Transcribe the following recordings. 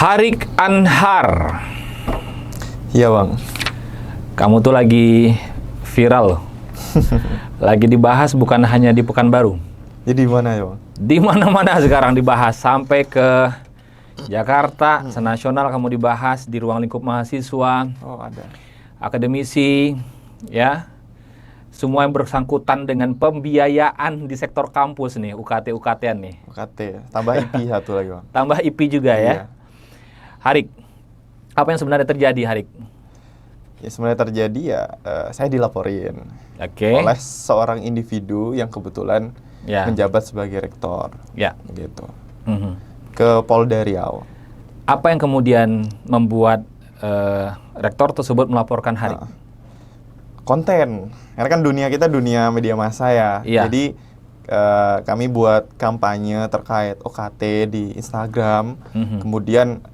Harik Anhar. Iya bang. Kamu tuh lagi viral loh. Lagi dibahas bukan hanya di Pekanbaru. Jadi di mana ya bang? Di mana-mana sekarang dibahas, sampai ke Jakarta, senasional kamu dibahas, di ruang lingkup mahasiswa, Oh ada. akademisi, ya. Semua yang bersangkutan dengan pembiayaan di sektor kampus nih, UKT-UKT-an nih. UKT, tambah IP satu lagi bang. Tambah IP juga ya. Iya. Harik, apa yang sebenarnya terjadi, Harik? Ya sebenarnya terjadi ya, saya dilaporin Oke. oleh seorang individu yang kebetulan Ya. menjabat sebagai rektor, Ya. gitu, Mhm. ke Polda Riau. Apa yang kemudian membuat rektor tersebut melaporkan Harik? Konten, karena kan dunia kita dunia media massa ya. Iya. Jadi kami buat kampanye terkait UKT di Instagram. Mhm. Kemudian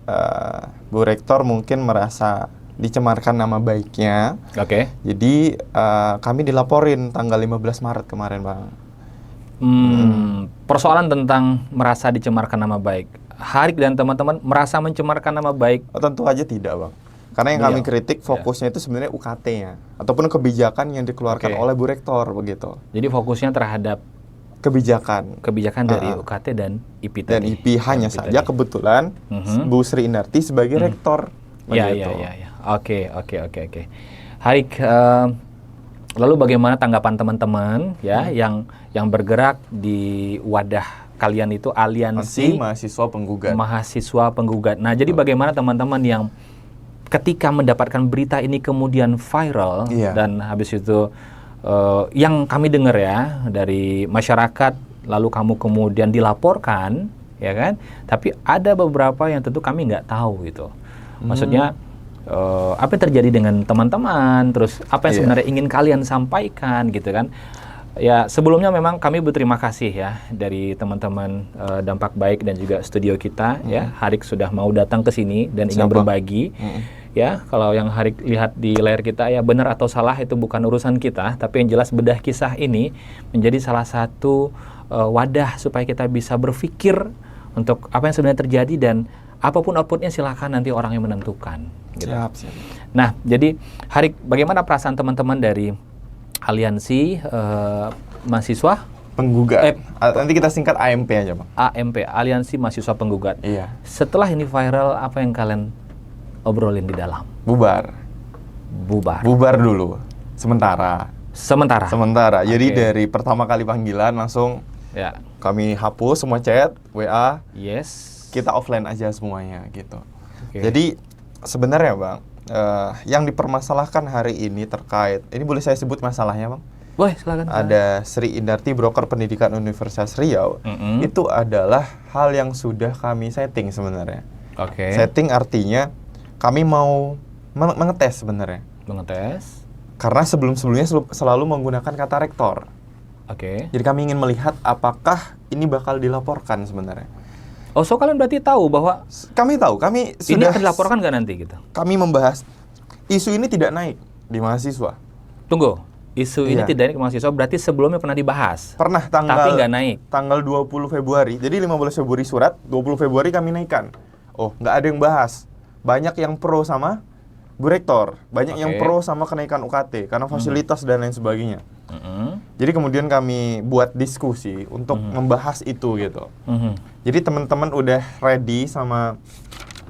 Bu Rektor mungkin merasa dicemarkan nama baiknya. Oke. Jadi kami dilaporin tanggal 15 Maret kemarin bang. Persoalan tentang merasa dicemarkan nama baik. Harik dan teman-teman merasa mencemarkan nama baik. Oh, tentu aja tidak bang. Karena yang kami kritik fokusnya itu sebenarnya UKT-nya. Ataupun kebijakan yang dikeluarkan Oke. oleh Bu Rektor begitu. Jadi fokusnya terhadap Kebijakan dari UKT dan IP tadi. dan IP hanya IP saja tadi. kebetulan Bu Sri Indarti sebagai rektor. Ya, begitu. ya. Oke. Harik, lalu bagaimana tanggapan teman-teman ya yang bergerak di wadah kalian itu, aliansi mahasiswa penggugat. mahasiswa penggugat. Nah, jadi bagaimana teman-teman yang ketika mendapatkan berita ini kemudian viral Iya. dan habis itu yang kami dengar ya dari masyarakat, lalu kamu kemudian dilaporkan, ya kan? Tapi ada beberapa yang tentu kami nggak tahu gitu. Maksudnya apa yang terjadi dengan teman-teman, terus apa yang sebenarnya ingin kalian sampaikan gitu kan? Ya, sebelumnya memang kami berterima kasih ya dari teman-teman Dampak Baik dan juga studio kita ya. Harik sudah mau datang ke sini dan ingin berbagi. Ya, kalau yang Harik lihat di layar kita ya benar atau salah itu bukan urusan kita, tapi yang jelas bedah kisah ini menjadi salah satu wadah supaya kita bisa berpikir untuk apa yang sebenarnya terjadi, dan apapun outputnya silakan nanti orang yang menentukan. Gitu. Siap. Nah, jadi Harik, bagaimana perasaan teman-teman dari aliansi mahasiswa Penggugat. Nanti kita singkat AMP aja bang. AMP, Aliansi Mahasiswa Penggugat. Iya. Setelah ini viral, apa yang kalian obrolin di dalam? Bubar dulu. Sementara. Jadi dari pertama kali panggilan langsung Ya. kami hapus semua chat, WA. Yes. Kita offline aja semuanya gitu. Oke. Jadi sebenarnya bang, yang dipermasalahkan hari ini terkait, ini boleh saya sebut masalahnya bang? Boleh, silakan. Ada Sri Indarti, broker pendidikan Universitas Riau. Itu adalah hal yang sudah kami setting sebenarnya. Oke. Setting artinya kami mau mengetes sebenarnya. Mengetes. Karena sebelum-sebelumnya selalu menggunakan kata rektor. Oke. Jadi kami ingin melihat apakah ini bakal dilaporkan sebenarnya. Oh, so kalian berarti tahu bahwa Kami tahu, kami ini sudah akan dilaporkan nggak nanti gitu? kami membahas isu ini tidak naik di mahasiswa. Tunggu. Isu ini Iya. tidak naik ke mahasiswa, berarti sebelumnya pernah dibahas. Pernah Tapi nggak naik. tanggal 20 Februari. Jadi 15 Februari surat, 20 Februari kami naikkan. Oh, nggak ada yang bahas. Banyak yang pro sama Bu Rektor, banyak yang pro sama kenaikan UKT karena fasilitas dan lain sebagainya. Jadi kemudian kami buat diskusi untuk membahas itu gitu. Jadi teman-teman udah ready sama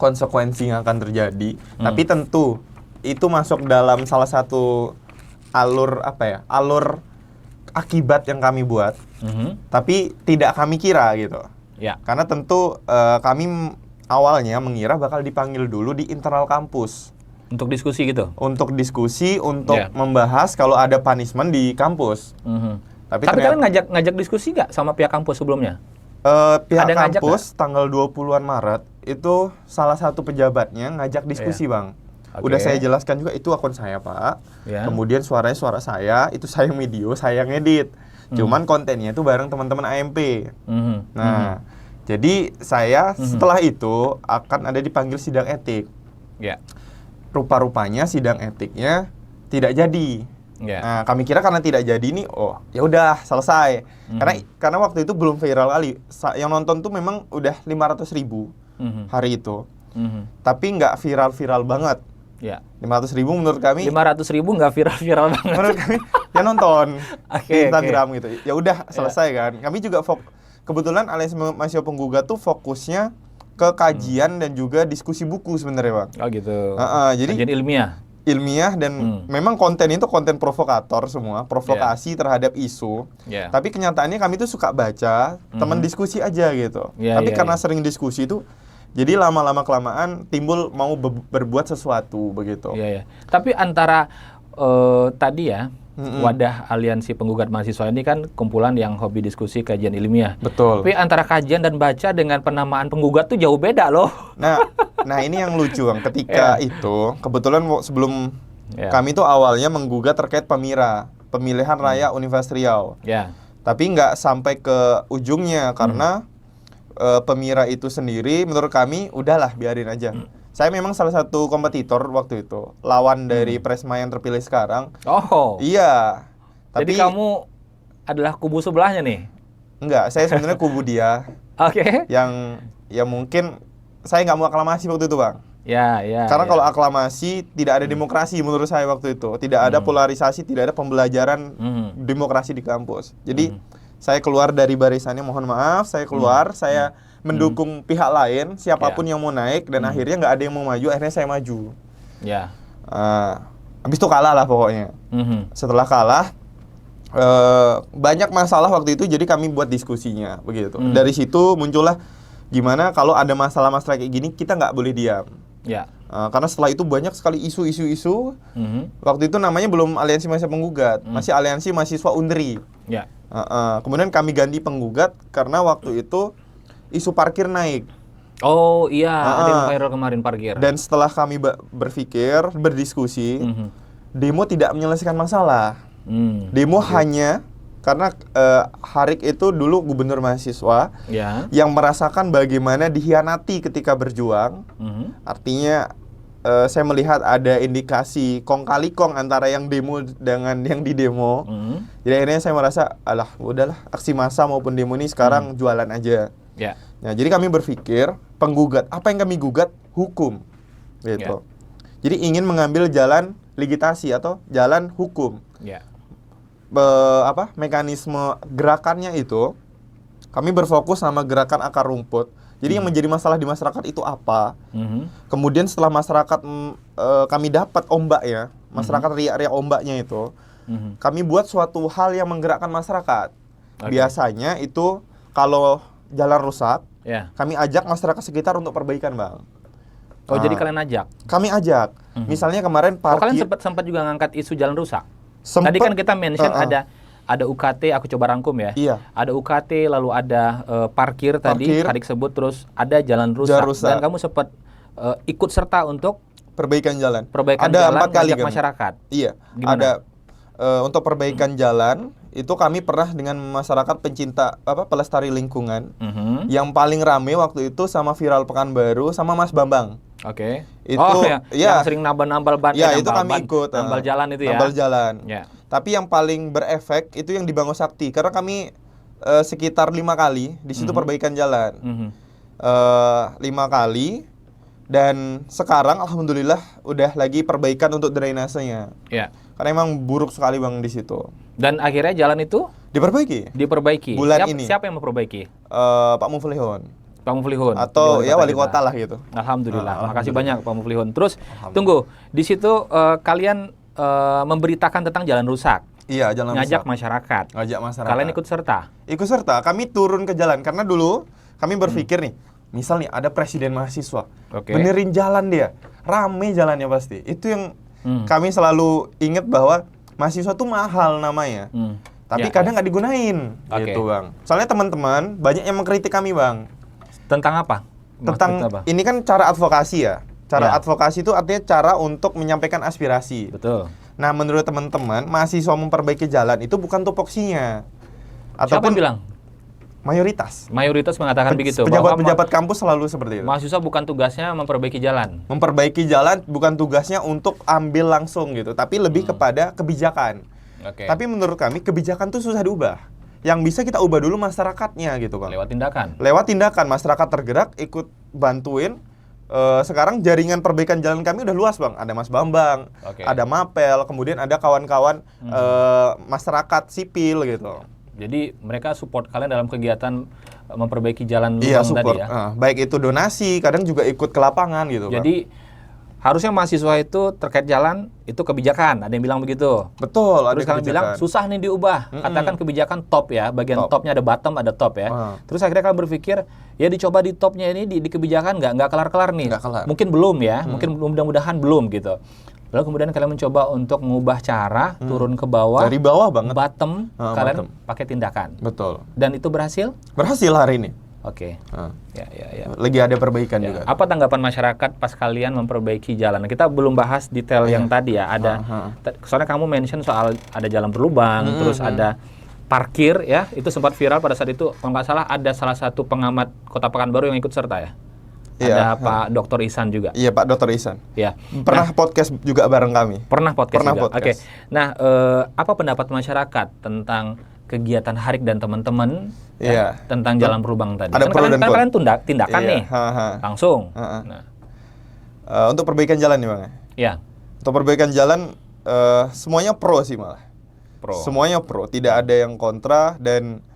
konsekuensi yang akan terjadi. Tapi tentu itu masuk dalam salah satu alur akibat yang kami buat. Tapi tidak kami kira gitu. Ya. Karena tentu kami awalnya mengira bakal dipanggil dulu di internal kampus. Untuk diskusi gitu? Untuk diskusi, untuk membahas kalau ada punishment di kampus. Tapi kalian ngajak diskusi nggak sama pihak kampus sebelumnya? Pihak Ada ngajak kampus tanggal 20-an Maret itu salah satu pejabatnya ngajak diskusi bang. Udah saya jelaskan juga itu akun saya pak. Kemudian suaranya suara saya, itu saya yang video, saya yang edit. Cuman kontennya itu bareng teman-teman AMP. Nah, jadi saya setelah itu akan ada dipanggil sidang etik. Ya. Rupa-rupanya sidang etiknya tidak jadi. Nah, kami kira karena tidak jadi nih, oh ya udah selesai. Karena waktu itu belum viral kali. Yang nonton tuh memang udah 500.000 hari itu. tapi nggak viral-viral banget. Ya. 500.000 menurut kami. 500.000 nggak viral-viral banget. Menurut kami ya nonton di Instagram okay. gitu. Ya udah selesai kan. Kami juga kebetulan Aliansi Mahasiswa Penggugat tuh fokusnya ke kajian dan juga diskusi buku sebenarnya, Bang. Oh gitu. Jadi kajian ilmiah dan memang konten itu konten provokator semua, provokasi terhadap isu. Tapi kenyataannya kami tuh suka baca, teman diskusi aja gitu. Tapi karena sering diskusi itu jadi lama-lama kelamaan timbul mau berbuat sesuatu begitu. Iya. Tapi antara tadi ya, wadah Aliansi Penggugat Mahasiswa ini kan kumpulan yang hobi diskusi kajian ilmiah. Betul. Tapi antara kajian dan baca dengan penamaan penggugat tuh jauh beda loh. Nah ini yang lucu, Bang. Ketika itu kebetulan sebelum kami tuh awalnya menggugat terkait pemilihan raya Universitas Riau. Tapi nggak sampai ke ujungnya karena Pemira itu sendiri menurut kami udahlah biarin aja. Saya memang salah satu kompetitor waktu itu, lawan dari Presma yang terpilih sekarang. Oh. Iya. Jadi kamu adalah kubu sebelahnya nih? Enggak, saya sebenarnya kubu dia. Oke. Yang ya mungkin saya nggak mau aklamasi waktu itu, Bang. Ya. Karena kalau aklamasi tidak ada demokrasi menurut saya waktu itu, tidak ada polarisasi, tidak ada pembelajaran demokrasi di kampus. Jadi saya keluar dari barisannya, mohon maaf, saya keluar, saya mendukung pihak lain, siapapun yang mau naik, dan akhirnya nggak ada yang mau maju, akhirnya saya maju. Habis itu kalah lah pokoknya. Setelah kalah, banyak masalah waktu itu, jadi kami buat diskusinya, begitu. Dari situ muncullah gimana kalau ada masalah-masalah kayak gini, kita nggak boleh diam. Karena setelah itu banyak sekali isu-isu. Waktu itu namanya belum Aliansi Mahasiswa Penggugat, masih Aliansi Mahasiswa Undri. Kemudian kami ganti penggugat karena waktu itu isu parkir naik. Oh iya, ada yang viral kemarin parkir. Dan setelah kami berpikir, berdiskusi, demo tidak menyelesaikan masalah. Demo hanya karena Harik itu dulu gubernur mahasiswa yang merasakan bagaimana dihianati ketika berjuang. Artinya saya melihat ada indikasi kong kali kong antara yang demo dengan yang didemo. Jadi akhirnya saya merasa, alah udahlah, aksi massa maupun demo ini sekarang jualan aja. Nah, jadi kami berpikir penggugat, apa yang kami gugat? Hukum, gitu. Jadi ingin mengambil jalan legitasi atau jalan hukum. Mekanisme gerakannya itu kami berfokus sama gerakan akar rumput. Jadi yang menjadi masalah di masyarakat itu apa? Kemudian setelah masyarakat kami dapat ombak ya, masyarakat riak-riak ombaknya itu, kami buat suatu hal yang menggerakkan masyarakat. Biasanya itu kalau jalan rusak, kami ajak masyarakat sekitar untuk perbaikan, Bang. Oh, jadi kalian ajak? Kami ajak. Misalnya kemarin parkir. Kalian sempat juga ngangkat isu jalan rusak? Tadi kan kita mention ada UKT, aku coba rangkum ya. Ada UKT, lalu ada parkir tadi, Harik sebut, terus ada jalan rusak. Dan kamu sempat ikut serta untuk perbaikan jalan. Ada 4 kali masyarakat. Iya. Gimana? Ada untuk perbaikan jalan itu kami pernah dengan masyarakat pencinta pelestari lingkungan. Yang paling rame waktu itu sama Viral Pekanbaru sama Mas Bambang. Itu yang sering nambal-nambal ban. Itu kami ikut. Nambal jalan itu ya. Nambal jalan. Tapi yang paling berefek itu yang di Bangun Sakti karena kami sekitar 5 kali di situ perbaikan jalan. 5 kali dan sekarang alhamdulillah udah lagi perbaikan untuk drainasenya. Karena emang buruk sekali, Bang, di situ. Dan akhirnya jalan itu diperbaiki. Bulan ini. Siapa yang memperbaiki? Pak Muflihun. Pak Muflihun. Atau ya wali kota lah gitu. Alhamdulillah. Makasih banyak Pak Muflihun. Terus tunggu, di situ kalian memberitakan tentang jalan rusak. Iya, jalan ngajak rusak. Masyarakat. Kalian ikut serta? Ikut serta. Kami turun ke jalan karena dulu kami berpikir nih, misal nih ada presiden mahasiswa, benerin jalan dia, rame jalannya pasti. Itu yang kami selalu ingat bahwa mahasiswa tuh mahal namanya. Tapi kadang nggak digunain, gitu, Bang. Soalnya teman-teman banyak yang mengkritik kami, Bang. Tentang apa? Tentang ini kan cara advokasi ya. Cara advokasi itu artinya cara untuk menyampaikan aspirasi. Betul. Nah, menurut teman-teman, mahasiswa memperbaiki jalan itu bukan tupoksinya. Siapa yang bilang? Mayoritas. Mayoritas mengatakan begitu. Pejabat-pejabat kampus selalu seperti itu. Mahasiswa bukan tugasnya memperbaiki jalan. Memperbaiki jalan bukan tugasnya untuk ambil langsung gitu, tapi lebih kepada kebijakan. Tapi menurut kami kebijakan itu susah diubah. Yang bisa kita ubah dulu masyarakatnya gitu, Bang. Lewat tindakan. Lewat tindakan masyarakat tergerak ikut bantuin sekarang jaringan perbaikan jalan kami udah luas Bang. Ada Mas Bambang, ada Mapel, kemudian ada kawan-kawan masyarakat sipil gitu. Jadi mereka support kalian dalam kegiatan memperbaiki jalan Iya, lubang support. tadi ya? Baik itu donasi, kadang juga ikut ke lapangan gitu Jadi harusnya mahasiswa itu terkait jalan itu kebijakan, ada yang bilang begitu. Betul, Terus kalian bilang susah nih diubah. Katakan kebijakan top ya, bagian topnya ada bottom, ada top ya. Terus akhirnya kalian berpikir ya dicoba di topnya ini di kebijakan nggak kelar-kelar nih. Mungkin belum ya, mungkin mudah-mudahan belum gitu. Lalu kemudian kalian mencoba untuk mengubah cara turun ke bawah. Dari bawah banget. Bottom, kalian pakai tindakan. Betul. Dan itu berhasil? Berhasil hari ini. Oke. Ya. Lagi ada perbaikan juga. Apa tanggapan masyarakat pas kalian memperbaiki jalan? Kita belum bahas detail yang tadi ya. Ada, soalnya kamu mention soal ada jalan berlubang, terus ada parkir ya. Itu sempat viral pada saat itu. Kalau nggak salah ada salah satu pengamat Kota Pekanbaru yang ikut serta ya. Ada Pak Dr. Ihsan juga. Iya, Pak Dr. Ihsan. Ya. Pernah podcast juga bareng kami. Pernah podcast juga. Podcast. Oke. Nah, apa pendapat masyarakat tentang kegiatan Harik dan teman-teman tentang jalan berlubang tadi? Ada pro dan kontra. Kalian tindakan nih, langsung. Nah. Untuk perbaikan jalan nih Bang. Ya. Untuk perbaikan jalan semuanya pro sih malah. Semuanya pro, tidak ada yang kontra dan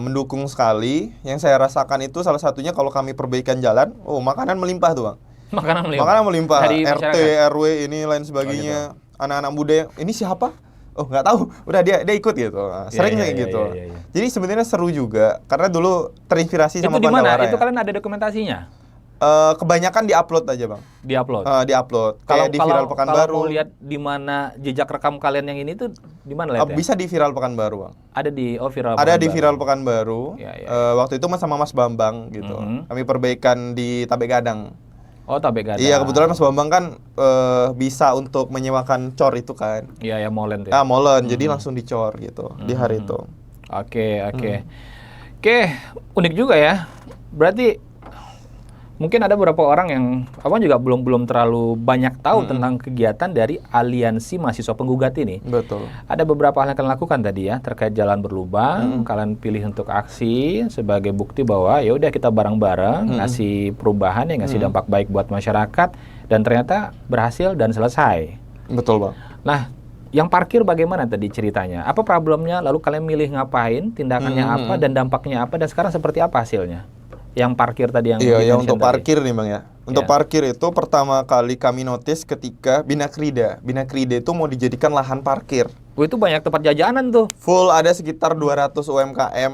mendukung sekali. Yang saya rasakan itu salah satunya kalau kami perbaikan jalan, makanan melimpah tuh Bang. Makanan melimpah. Dari RT, masyarakat. RW ini lain sebagainya. Anak-anak muda ini siapa? Oh nggak tahu, udah dia ikut gitu. Sering kayak gitu. Jadi sebenarnya seru juga karena dulu terinspirasi sama Itu di mana? Pandawara. Itu kalian ada dokumentasinya? Kebanyakan diupload aja Bang. Diupload. Diupload. Kayak di Viral Pekanbaru. Kalau mau lihat di mana jejak rekam kalian yang ini tuh di mana lihatnya? Bisa di Viral Pekanbaru Bang. Ada di Viral. Ada di Viral Pekanbaru. Waktu itu sama Mas Bambang gitu. Kami perbaikan di Tabek Gadang. Oh, Tabek Gadang. Iya, kebetulan Mas Bambang kan bisa untuk menyewakan cor itu kan. Iya, molen tuh. Molen. Jadi langsung dicor gitu di hari itu. Oke. Unik juga ya. Berarti mungkin ada beberapa orang yang juga belum terlalu banyak tahu tentang kegiatan dari Aliansi Mahasiswa Penggugat ini. Betul. Ada beberapa hal yang kalian lakukan tadi ya terkait jalan berlubang. Kalian pilih untuk aksi sebagai bukti bahwa ya udah kita bareng-bareng ngasih perubahan yang ngasih dampak baik buat masyarakat dan ternyata berhasil dan selesai. Betul Bang. Nah, yang parkir bagaimana tadi ceritanya? Apa problemnya? Lalu kalian milih ngapain? Tindakannya apa dan dampaknya apa? Dan sekarang seperti apa hasilnya? Yang parkir tadi yang Iya, untuk parkir nih Bang ya. Untuk parkir itu pertama kali kami notice ketika Binakrida. Binakrida itu mau dijadikan lahan parkir. Itu banyak tempat jajanan tuh. Full ada sekitar 200 UMKM.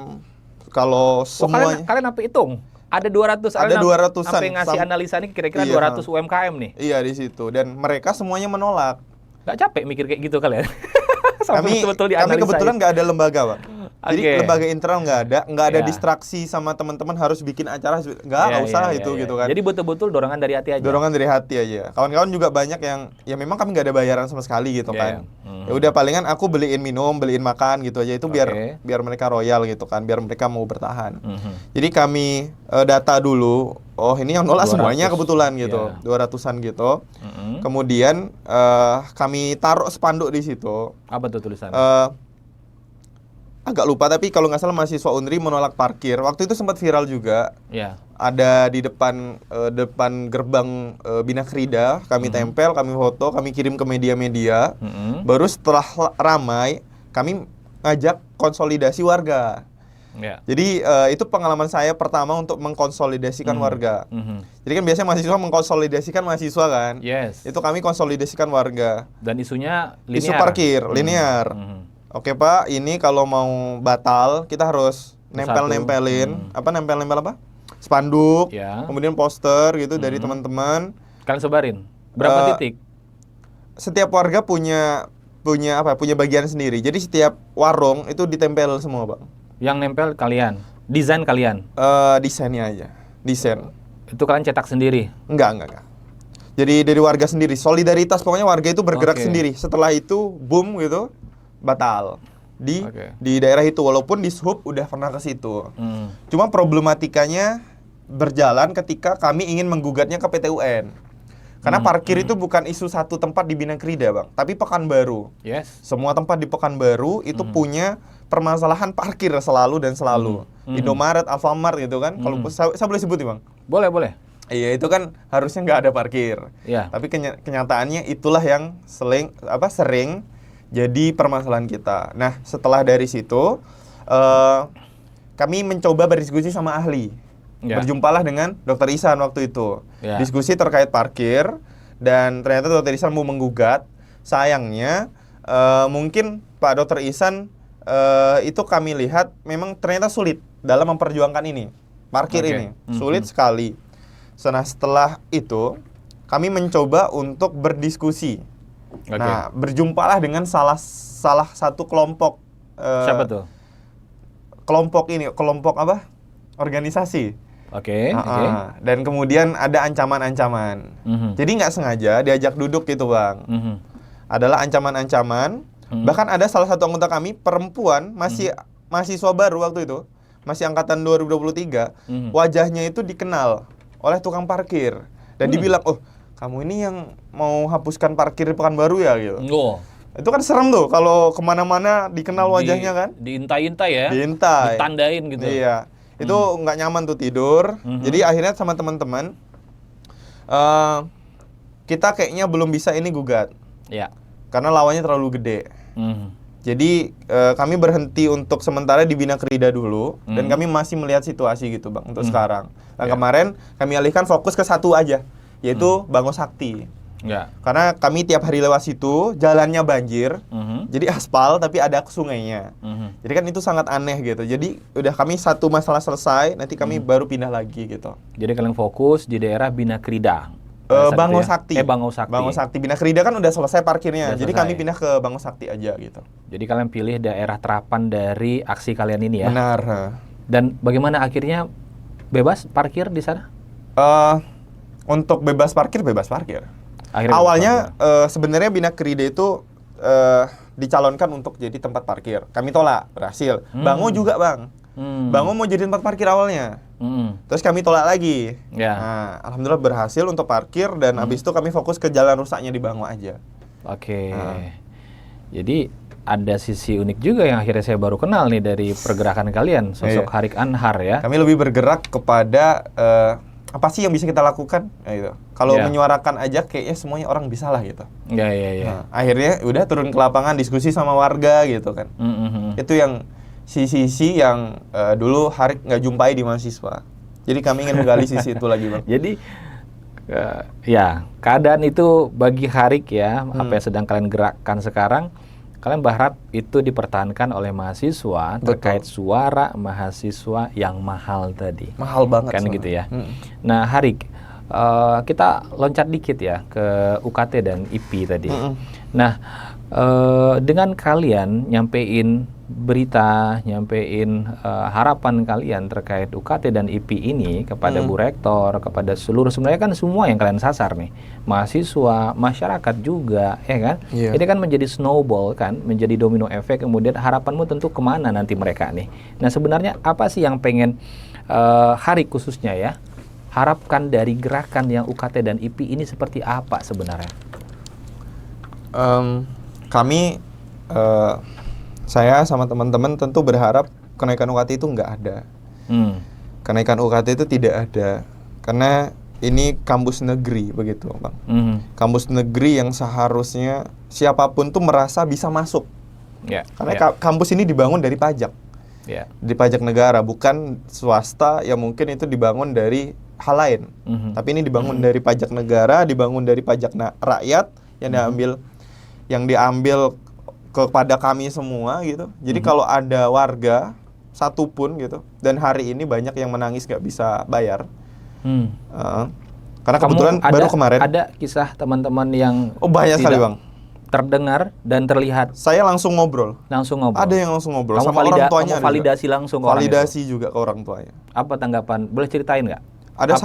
Kalau semuanya kalian apa hitung? Ada 200. Ada 200-an. Sampai ngasih analisa ini kira-kira 200 UMKM nih. Iya, di situ. Dan mereka semuanya menolak. Gak capek mikir kayak gitu kalian? Kami kebetulan nggak ada lembaga Bang. Jadi lembaga internal nggak ada distraksi sama teman-teman harus bikin acara, nggak usah gitu kan. Jadi betul-betul dorongan dari hati aja. Dorongan dari hati aja. Kawan-kawan juga banyak yang ya memang kami nggak ada bayaran sama sekali gitu kan. Ya udah palingan aku beliin minum, beliin makan gitu aja itu biar mereka royal gitu kan, biar mereka mau bertahan. Jadi kami data dulu. Oh ini yang nolak semuanya kebetulan gitu, 200-an gitu. Kemudian kami taruh spanduk di situ. Apa tuh tulisannya? Agak lupa tapi kalau nggak salah mahasiswa Unri menolak parkir. Waktu itu sempat viral juga. Ada di depan gerbang Binakrida, kami tempel, kami foto, kami kirim ke media-media. Baru setelah ramai, kami ngajak konsolidasi warga. Jadi itu pengalaman saya pertama untuk mengkonsolidasikan warga. Jadi kan biasanya mahasiswa mengkonsolidasikan mahasiswa kan. Itu kami konsolidasikan warga. Dan isunya linear. Isu parkir linear. Oke Pak, ini kalau mau batal kita harus nempel-nempelin nempel-nempel apa? Spanduk, kemudian poster gitu dari teman-teman. Kalian sebarin. Berapa titik? Setiap warga punya bagian sendiri. Jadi setiap warung itu ditempel semua, Bang. Yang nempel kalian, desain kalian? Desainnya aja, desain. Itu kalian cetak sendiri? Enggak. Jadi dari warga sendiri, solidaritas pokoknya warga itu bergerak sendiri. Setelah itu boom gitu, batal di daerah itu. Walaupun di Sub udah pernah ke situ. Cuma problematikanya berjalan ketika kami ingin menggugatnya ke PT UN. Karena parkir itu bukan isu satu tempat di Binakrida, Bang, tapi Pekanbaru. Semua tempat di Pekanbaru itu punya permasalahan parkir selalu dan selalu. Indomaret, Alfamart gitu kan. Kalau saya boleh sebut nih, Bang? Boleh. Iya, itu kan harusnya nggak ada parkir. Ya. Tapi kenyataannya itulah yang sering jadi permasalahan kita. Nah, setelah dari situ kami mencoba berdiskusi sama ahli. Ya. Berjumpalah dengan Dr. Ihsan waktu itu. Ya. Diskusi terkait parkir dan ternyata Dr. Ihsan mau menggugat. Sayangnya mungkin Pak Dr. Ihsan itu kami lihat memang ternyata sulit dalam memperjuangkan ini. Parkir ini sulit sekali. Nah, setelah itu kami mencoba untuk berdiskusi. Nah, berjumpalah dengan salah satu kelompok. Siapa tuh? Kelompok apa? Organisasi. Oke. Dan kemudian ada ancaman-ancaman. Jadi nggak sengaja diajak duduk gitu, Bang. Adalah ancaman-ancaman. Bahkan ada salah satu anggota kami perempuan, masih mahasiswa baru waktu itu, masih angkatan 2023. Wajahnya itu dikenal oleh tukang parkir dan dibilang, oh kamu ini yang mau hapuskan parkir di Pekanbaru ya gitu. Itu kan serem tuh kalau kemana-mana dikenal wajahnya kan. Diintai-intai ya. Diintai. Ditandain gitu. Iya. Itu nggak nyaman tuh tidur. Jadi akhirnya sama teman-teman kita kayaknya belum bisa ini gugat. Ya. Karena lawannya terlalu gede. Jadi kami berhenti untuk sementara di Bina Krida dulu dan kami masih melihat situasi gitu, Bang, untuk sekarang. Nah, kemarin kami alihkan fokus ke satu aja, yaitu Bango Sakti. Ya. Karena kami tiap hari lewat situ, jalannya banjir. Jadi aspal tapi ada sungainya. Jadi kan itu sangat aneh gitu. Jadi udah kami satu masalah selesai, nanti kami baru pindah lagi gitu. Jadi kalian fokus di daerah Bina Krida. Bango Sakti. Bango Sakti. Bango Sakti. Bina Krida kan udah selesai parkirnya. Udah jadi selesai. kami pindah ke Bango Sakti aja gitu. Jadi kalian pilih daerah terapan dari aksi kalian ini ya. Benar. Dan bagaimana akhirnya bebas parkir di sana? Untuk bebas parkir. Akhirnya Awalnya sebenarnya Bina Krida itu dicalonkan untuk jadi tempat parkir. Kami tolak, berhasil. Bango juga, Bang. Bango mau jadi tempat parkir awalnya. Terus kami tolak lagi. Ya. Nah, alhamdulillah berhasil untuk parkir dan habis itu kami fokus ke jalan rusaknya di Bango aja. Oke. Jadi ada sisi unik juga yang akhirnya saya baru kenal nih dari pergerakan kalian, sosok Harik Anhar ya. Kami lebih bergerak kepada apa sih yang bisa kita lakukan? Gitu. Kalau menyuarakan aja kayaknya semuanya orang bisa lah gitu. Ya. Nah, akhirnya udah turun ke lapangan diskusi sama warga gitu kan. Itu yang sisi yang dulu Harik nggak jumpai di mahasiswa. Jadi kami ingin menggali sisi itu lagi, Bang. Jadi ya keadaan itu bagi Harik ya, apa yang sedang kalian gerakkan sekarang, kalian berharap itu dipertahankan oleh mahasiswa. Betul. Terkait suara mahasiswa yang mahal tadi. Mahal banget kan gitu ya. Nah Harik, kita loncat dikit ya ke UKT dan IP tadi. Nah dengan kalian nyampein berita, nyampein harapan kalian terkait UKT dan IP ini kepada Bu Rektor, kepada seluruh, sebenarnya kan semua yang kalian sasar nih, mahasiswa, masyarakat juga, ya kan? Ini kan menjadi snowball kan, menjadi domino efek, kemudian harapanmu tentu kemana nanti mereka nih. Nah sebenarnya apa sih yang pengen Harik khususnya ya, harapkan dari gerakan yang UKT dan IP ini seperti apa sebenarnya? Saya sama teman-teman tentu berharap kenaikan UKT itu nggak ada. Kenaikan UKT itu tidak ada. Karena ini kampus negeri begitu, Bang. Kampus negeri yang seharusnya siapapun tuh merasa bisa masuk. Karena kampus ini dibangun dari pajak. Di pajak negara, bukan swasta yang mungkin itu dibangun dari hal lain. Tapi ini dibangun dari pajak negara, dibangun dari pajak rakyat yang diambil kepada kami semua gitu. Jadi kalau ada warga satupun gitu, dan hari ini banyak yang menangis gak bisa bayar. Karena kebetulan baru kemarin ada kisah teman-teman yang banyak sekali, Bang, terdengar dan terlihat. Saya langsung ngobrol. Ada yang langsung ngobrol kamu sama orang tuanya. Kamu validasi langsung ke validasi juga ke orang tuanya. Apa tanggapan? Boleh ceritain nggak? Ada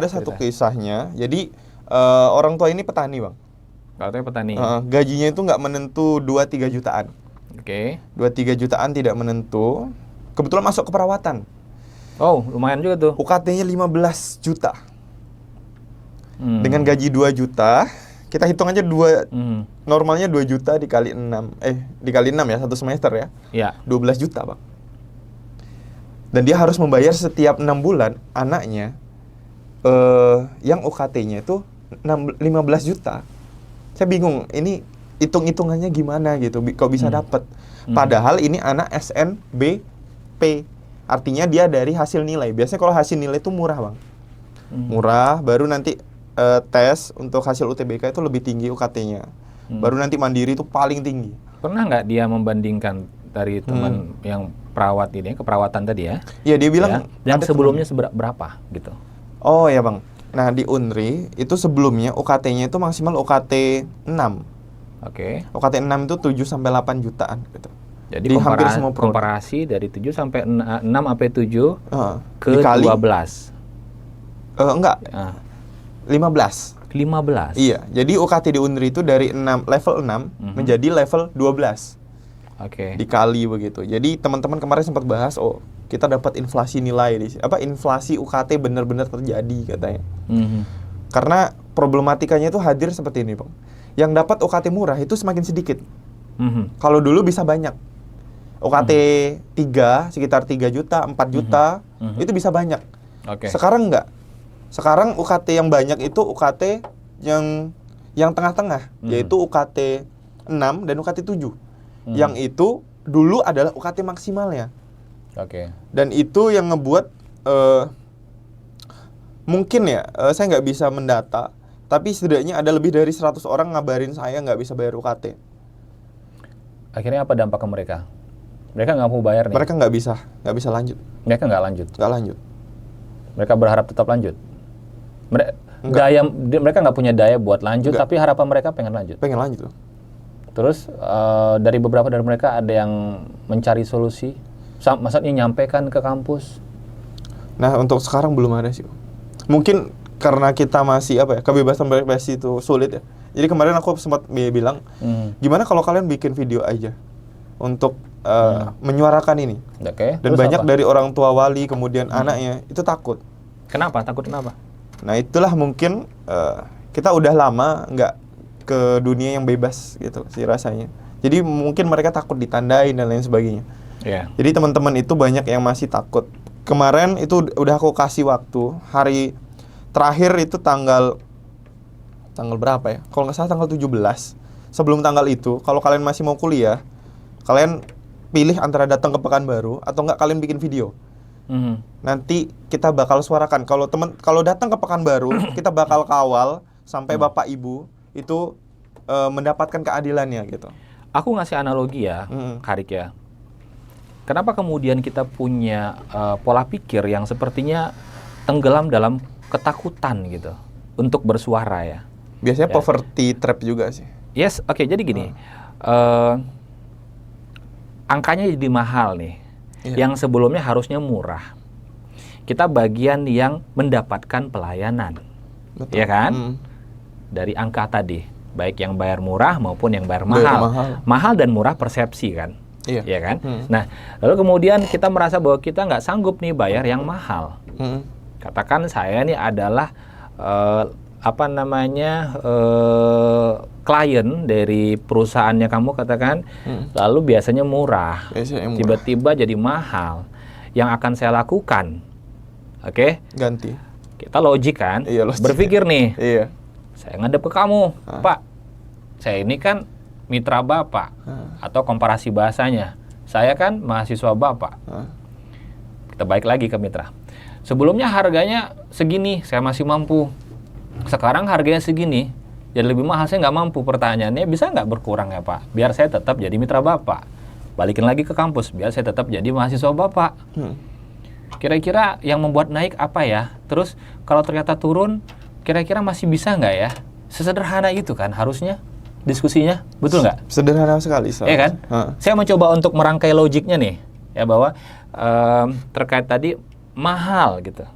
satu kisahnya. Jadi orang tua ini petani, Bang. Katanya petani. Gajinya itu nggak menentu 2-3 jutaan. 2-3 jutaan tidak menentu. Kebetulan masuk ke perawatan. Oh, lumayan juga tuh. UKT-nya 15 juta. Dengan gaji 2 juta, kita hitung aja normalnya 2 juta dikali 6. Dikali 6 ya, satu semester ya. 12 juta, Bang. Dan dia harus membayar setiap 6 bulan anaknya yang UKT-nya itu 15 juta. Saya bingung, ini hitung-hitungannya gimana gitu, kok bisa dapat. Padahal ini anak SNBP. Artinya dia dari hasil nilai. Biasanya kalau hasil nilai itu murah, Bang. Murah, baru nanti tes untuk hasil UTBK itu lebih tinggi UKT-nya. Baru nanti mandiri itu paling tinggi. Pernah nggak dia membandingkan dari teman yang perawat ini, keperawatan tadi ya? Iya, dia bilang yang sebelumnya berapa gitu. Oh ya, Bang. Nah, di Unri itu sebelumnya UKT-nya itu maksimal UKT 6. Oke. UKT 6 itu 7 sampai 8 jutaan gitu. Jadi di hampir semua komparasi dari 7 sampai 6 sampai 7 ke dikali 12. Enggak. 15. 15. Iya. Jadi UKT di Unri itu dari level 6 menjadi level 12. Oke. Dikali begitu. Jadi teman-teman kemarin sempat bahas, kita dapat inflasi nilai inflasi UKT benar-benar terjadi katanya. Karena problematikanya itu hadir seperti ini, Bang. Yang dapat UKT murah itu semakin sedikit. Kalau dulu bisa banyak. UKT 3 sekitar 3 juta, 4 juta itu bisa banyak. Sekarang enggak. Sekarang UKT yang banyak itu UKT yang tengah-tengah, yaitu UKT 6 dan UKT 7. Yang itu dulu adalah UKT maksimalnya. Dan itu yang ngebuat mungkin ya, saya nggak bisa mendata, tapi setidaknya ada lebih dari 100 orang ngabarin saya nggak bisa bayar UKT. Akhirnya apa dampak ke mereka? Mereka nggak mau bayar nih? Mereka nggak bisa lanjut. Mereka nggak lanjut? Nggak lanjut. Mereka berharap tetap lanjut? Mereka nggak punya daya buat lanjut, tapi harapan mereka pengen lanjut? Pengen lanjut. Terus dari beberapa dari mereka ada yang mencari solusi? Maksudnya nyampaikan ke kampus? Nah, untuk sekarang belum ada sih. Mungkin karena kita masih kebebasan berekspresi itu sulit ya. Jadi kemarin aku sempat bilang, gimana kalau kalian bikin video aja untuk menyuarakan ini. Dan banyak dari orang tua wali kemudian anaknya itu takut. Kenapa? Takut kenapa? Nah, itulah mungkin kita udah lama nggak ke dunia yang bebas gitu sih rasanya. Jadi mungkin mereka takut ditandain dan lain sebagainya. Jadi teman-teman itu banyak yang masih takut. Kemarin itu udah aku kasih waktu, hari terakhir itu tanggal berapa ya? Kalau nggak salah tanggal 17. Sebelum tanggal itu, kalau kalian masih mau kuliah, kalian pilih antara datang ke Pekanbaru atau nggak kalian bikin video. Nanti kita bakal suarakan. Kalau datang ke Pekanbaru, kita bakal kawal sampai Bapak Ibu itu mendapatkan keadilannya gitu. Aku ngasih analogi ya, Karik ya. Kenapa kemudian kita punya pola pikir yang sepertinya tenggelam dalam ketakutan gitu untuk bersuara ya? Biasanya poverty trap juga sih. Yes, oke. Jadi gini, angkanya jadi mahal nih. Yang sebelumnya harusnya murah. Kita bagian yang mendapatkan pelayanan. Betul. Ya kan? Dari angka tadi, baik yang bayar murah maupun yang bayar mahal. Mahal dan murah persepsi kan? Ya kan? Nah, lalu kemudian kita merasa bahwa kita nggak sanggup nih bayar yang mahal. Katakan saya nih adalah klien dari perusahaannya kamu katakan, lalu biasanya murah, tiba-tiba jadi mahal. Yang akan saya lakukan, ganti. Kita logik kan, berpikir nih, saya ngadep ke kamu, Pak, saya ini kan mitra Bapak, atau komparasi bahasanya, saya kan mahasiswa Bapak. Kita balik lagi ke mitra. Sebelumnya harganya segini, saya masih mampu. Sekarang harganya segini, jadi lebih mahal, saya nggak mampu. Pertanyaannya, bisa nggak berkurang ya Pak? Biar saya tetap jadi mitra Bapak. Balikin lagi ke kampus, biar saya tetap jadi mahasiswa Bapak. Kira-kira yang membuat naik apa ya? Terus kalau ternyata turun, kira-kira masih bisa nggak ya? Sesederhana itu kan harusnya diskusinya, betul nggak? Sederhana sekali. Iya kan? Saya mencoba untuk merangkai logiknya nih, ya bahwa terkait tadi mahal gitu.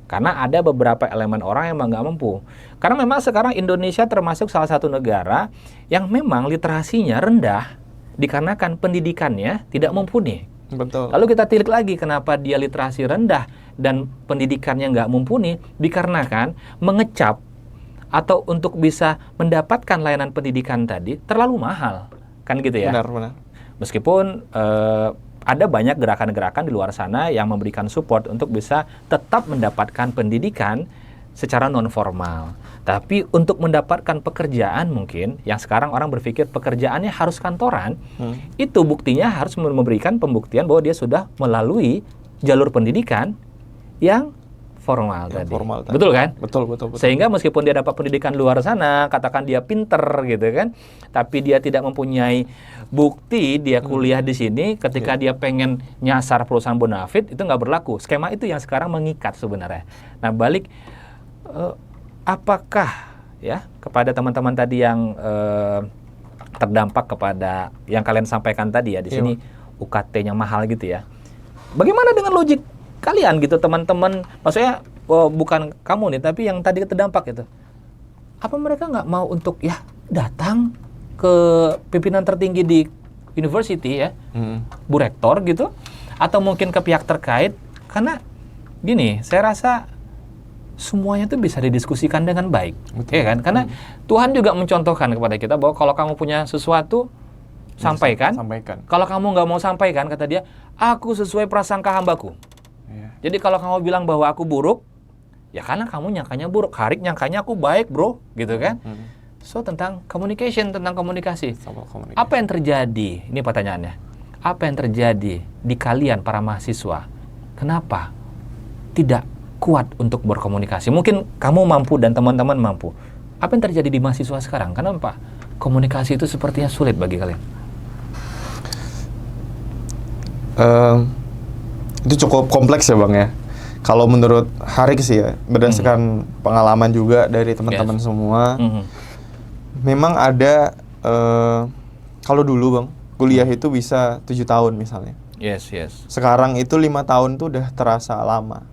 Karena ada beberapa elemen orang yang nggak mampu. Karena memang sekarang Indonesia termasuk salah satu negara yang memang literasinya rendah dikarenakan pendidikannya tidak mumpuni. Betul. Lalu kita tilik lagi kenapa dia literasi rendah dan pendidikannya nggak mumpuni, dikarenakan mengecap atau untuk bisa mendapatkan layanan pendidikan tadi terlalu mahal, kan gitu ya? Benar. Meskipun ada banyak gerakan-gerakan di luar sana yang memberikan support untuk bisa tetap mendapatkan pendidikan secara non formal. Tapi untuk mendapatkan pekerjaan mungkin yang sekarang orang berpikir pekerjaannya harus kantoran, itu buktinya harus memberikan pembuktian bahwa dia sudah melalui jalur pendidikan yang formal tadi. Betul kan? Betul. Sehingga meskipun dia dapat pendidikan luar sana, katakan dia pinter gitu kan, tapi dia tidak mempunyai bukti dia kuliah di sini, ketika dia pengen nyasar perusahaan bonafit, itu nggak berlaku. Skema itu yang sekarang mengikat sebenarnya. Nah, balik apakah ya kepada teman-teman tadi yang terdampak kepada yang kalian sampaikan tadi ya di sini UKT-nya mahal gitu ya. Bagaimana dengan logik kalian gitu teman-teman, maksudnya bukan kamu nih tapi yang tadi terdampak itu, apa mereka nggak mau untuk ya datang ke pimpinan tertinggi di university ya, Bu Rektor gitu, atau mungkin ke pihak terkait, karena gini saya rasa semuanya itu bisa didiskusikan dengan baik, ya kan? Karena Tuhan juga mencontohkan kepada kita bahwa kalau kamu punya sesuatu sampaikan. Kalau kamu nggak mau sampaikan, kata dia, aku sesuai prasangka hambaku. Jadi kalau kamu bilang bahwa aku buruk, ya karena kamu nyangkanya buruk. Harik nyangkanya aku baik, bro, gitu kan? So tentang communication, tentang komunikasi. Apa yang terjadi? Ini pertanyaannya. Apa yang terjadi di kalian para mahasiswa? Kenapa tidak kuat untuk berkomunikasi? Mungkin kamu mampu dan teman-teman mampu. Apa yang terjadi di mahasiswa sekarang? Kenapa komunikasi itu sepertinya sulit bagi kalian? Itu cukup kompleks ya Bang ya. Kalau menurut Harik sih ya, berdasarkan pengalaman juga dari teman-teman semua, memang ada, kalau dulu Bang, kuliah itu bisa 7 tahun misalnya. Yes. Sekarang itu 5 tahun tuh udah terasa lama.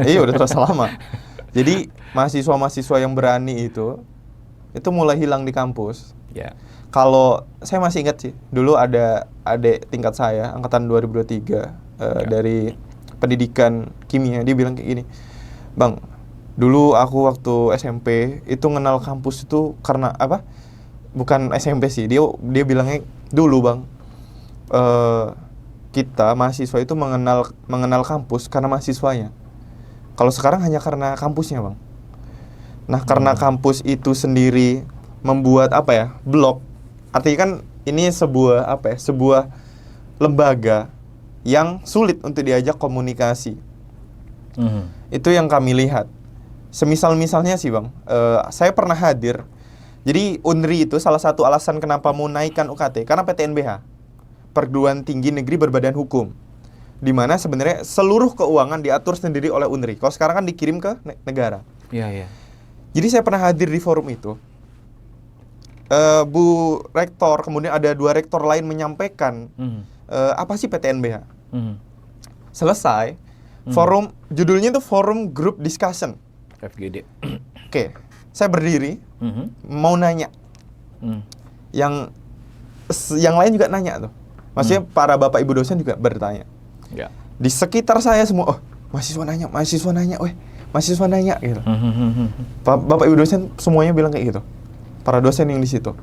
Iya udah terasa lama. Jadi mahasiswa-mahasiswa yang berani itu mulai hilang di kampus. Kalau saya masih ingat sih, dulu ada adik tingkat saya, angkatan 2023, dari pendidikan kimia, dia bilang kayak gini, Bang, dulu aku waktu SMP itu kenal kampus itu karena apa? Bukan SMP sih, dia bilangnya dulu Bang, kita mahasiswa itu mengenal kampus karena mahasiswanya. Kalau sekarang hanya karena kampusnya Bang. Nah karena kampus itu sendiri membuat blok. Artinya kan ini sebuah lembaga yang sulit untuk diajak komunikasi. Itu yang kami lihat. Misalnya sih Bang, saya pernah hadir. Jadi UNRI itu salah satu alasan kenapa mau naikkan UKT karena PTNBH, Perguruan Tinggi Negeri Berbadan Hukum, di mana sebenarnya seluruh keuangan diatur sendiri oleh UNRI. Kalau sekarang kan dikirim ke negara. Iya. Jadi saya pernah hadir di forum itu. Bu Rektor, kemudian ada 2 rektor lain menyampaikan apa sih PTNBH. Selesai, forum judulnya itu Forum Group Discussion. FGD. Oke, saya berdiri, mau nanya. Yang lain juga nanya tuh. Maksudnya para bapak ibu dosen juga bertanya. Di sekitar saya semua, mahasiswa nanya, gitu. Bapak ibu dosen semuanya bilang kayak gitu. Para dosen yang di situ.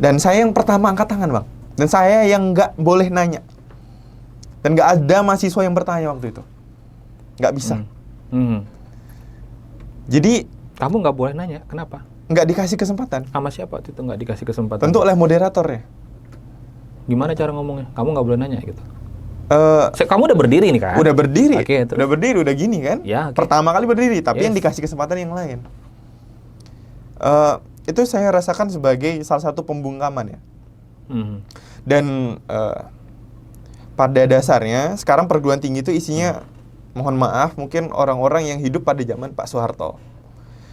Dan saya yang pertama angkat tangan Bang. Dan saya yang nggak boleh nanya. Dan nggak ada mahasiswa yang bertanya waktu itu. Nggak bisa. Jadi kamu nggak boleh nanya, kenapa? Nggak dikasih kesempatan. Sama siapa itu nggak dikasih kesempatan? Tentu oleh moderatornya. Gimana cara ngomongnya? Kamu nggak boleh nanya gitu. Kamu udah berdiri nih kan? Udah berdiri. Terus? Udah berdiri, udah gini kan? Ya, Pertama kali berdiri, tapi yang dikasih kesempatan yang lain. Itu saya rasakan sebagai salah satu pembungkaman ya. Dan pada dasarnya sekarang perguruan tinggi itu isinya, mohon maaf, mungkin orang-orang yang hidup pada zaman Pak Soeharto.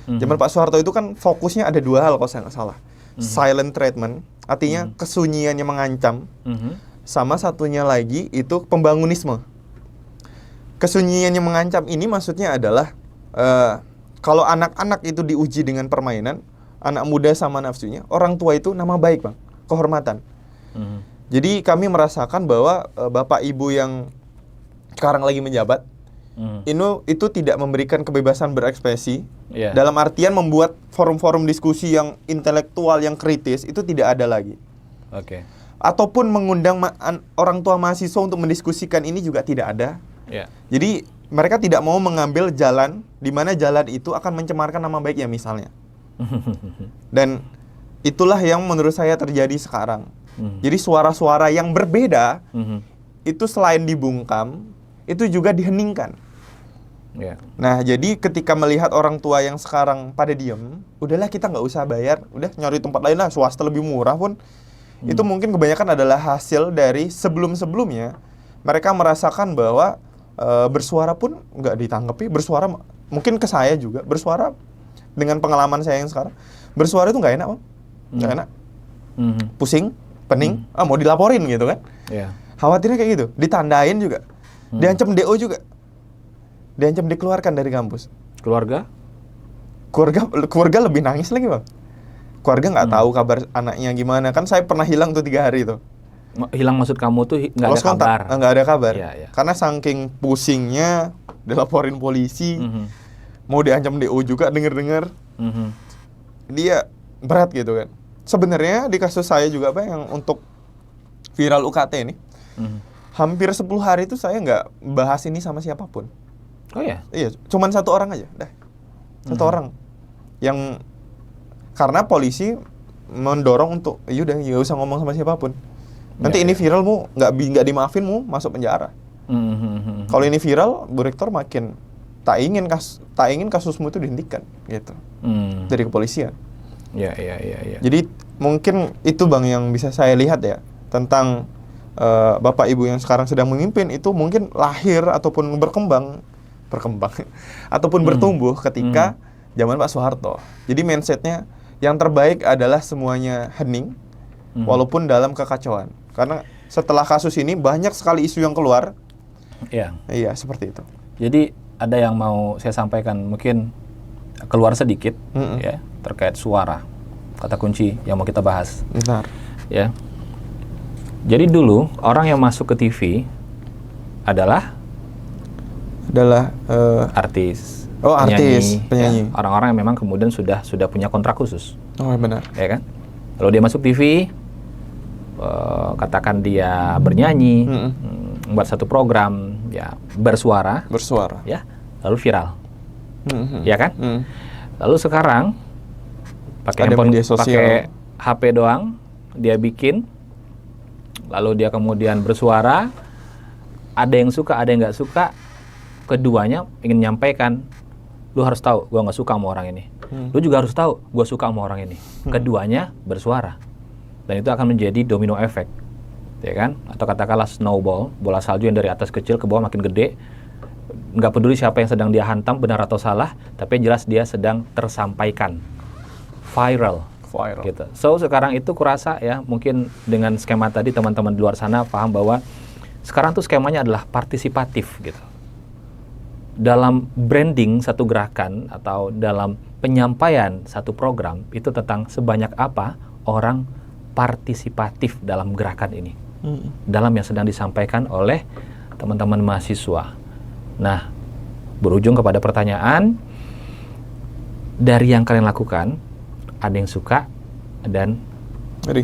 Zaman Pak Soeharto itu kan fokusnya ada 2 hal kalau saya nggak salah. Silent treatment, artinya kesunyian yang mengancam. Sama satunya lagi itu pembangunisme. Kesunyian yang mengancam ini maksudnya adalah kalau anak-anak itu diuji dengan permainan, anak muda sama nafsunya, orang tua itu nama baik Bang, kehormatan. Jadi kami merasakan bahwa bapak ibu yang sekarang lagi menjabat, itu tidak memberikan kebebasan berekspresi, dalam artian membuat forum-forum diskusi yang intelektual, yang kritis, itu tidak ada lagi. Ataupun mengundang orang tua mahasiswa untuk mendiskusikan ini juga tidak ada. Jadi mereka tidak mau mengambil jalan di mana jalan itu akan mencemarkan nama baiknya misalnya. Dan itulah yang menurut saya terjadi sekarang. Jadi suara-suara yang berbeda itu selain dibungkam, itu juga diheningkan. Yeah. Nah, jadi ketika melihat orang tua yang sekarang pada diem, udahlah kita nggak usah bayar, udah nyari tempat lain lah, swasta lebih murah pun. Itu mungkin kebanyakan adalah hasil dari sebelum-sebelumnya mereka merasakan bahwa bersuara pun nggak ditanggapi, bersuara mungkin ke saya juga, bersuara dengan pengalaman saya yang sekarang, bersuara itu nggak enak, Bang. Nggak enak. Pusing, pening, mau dilaporin gitu kan. Yeah. Khawatirnya kayak gitu, ditandain juga. Diancam DO juga. Diancam dikeluarkan dari kampus. Keluarga Lebih nangis lagi, Bang. Keluarga nggak tahu kabar anaknya gimana. Kan saya pernah hilang tuh 3 hari tuh. Hilang maksud kamu tuh nggak ada kontak, kabar? Nggak ada kabar. Ya. Karena saking pusingnya, dilaporin polisi, mau diancam DO juga denger-denger. Dia berat gitu kan. Sebenarnya di kasus saya juga, Pak, yang untuk viral UKT ini, hampir 10 hari itu saya nggak bahas ini sama siapapun. Oh ya? Iya, cuman 1 orang aja, dah. 1 orang. Yang karena polisi mendorong untuk, yaudah, nggak usah ngomong sama siapapun. Nanti ini viral mu, nggak dimaafin mu, masuk penjara. Kalau ini viral, Bu Rektor makin tak ingin kasusmu itu dihentikan, gitu. Dari kepolisian. Ya. Jadi mungkin itu, Bang, yang bisa saya lihat ya tentang Bapak Ibu yang sekarang sedang memimpin itu mungkin lahir ataupun berkembang ataupun bertumbuh ketika zaman Pak Soeharto. Jadi mindsetnya yang terbaik adalah semuanya hening walaupun dalam kekacauan. Karena setelah kasus ini banyak sekali isu yang keluar. Iya, seperti itu. Jadi ada yang mau saya sampaikan, mungkin keluar sedikit ya terkait suara, kata kunci yang mau kita bahas. Benar. Ya. Jadi dulu orang yang masuk ke TV adalah artis, penyanyi. Ya, orang-orang yang memang kemudian sudah punya kontrak khusus. Oh, benar. Ya kan? Kalau dia masuk TV, katakan dia bernyanyi, membuat satu program, ya bersuara, ya, lalu viral, ya kan? Lalu sekarang pakai handphone, pakai HP doang, dia bikin, lalu dia kemudian bersuara, ada yang suka, ada yang nggak suka. Keduanya ingin menyampaikan, lu harus tahu gue nggak suka sama orang ini, lu juga harus tahu gue suka sama orang ini. Keduanya bersuara, dan itu akan menjadi domino effect, ya kan? Atau katakanlah snowball, bola salju yang dari atas kecil ke bawah makin gede. Nggak peduli siapa yang sedang dia hantam, benar atau salah, tapi yang jelas dia sedang tersampaikan, viral. Gitu. So sekarang itu kurasa ya, mungkin dengan skema tadi teman-teman di luar sana paham bahwa sekarang tuh skemanya adalah partisipatif gitu. Dalam branding satu gerakan atau dalam penyampaian satu program itu tentang sebanyak apa orang partisipatif dalam gerakan ini, dalam yang sedang disampaikan oleh teman-teman mahasiswa. Nah, berujung kepada pertanyaan, dari yang kalian lakukan, ada yang suka dan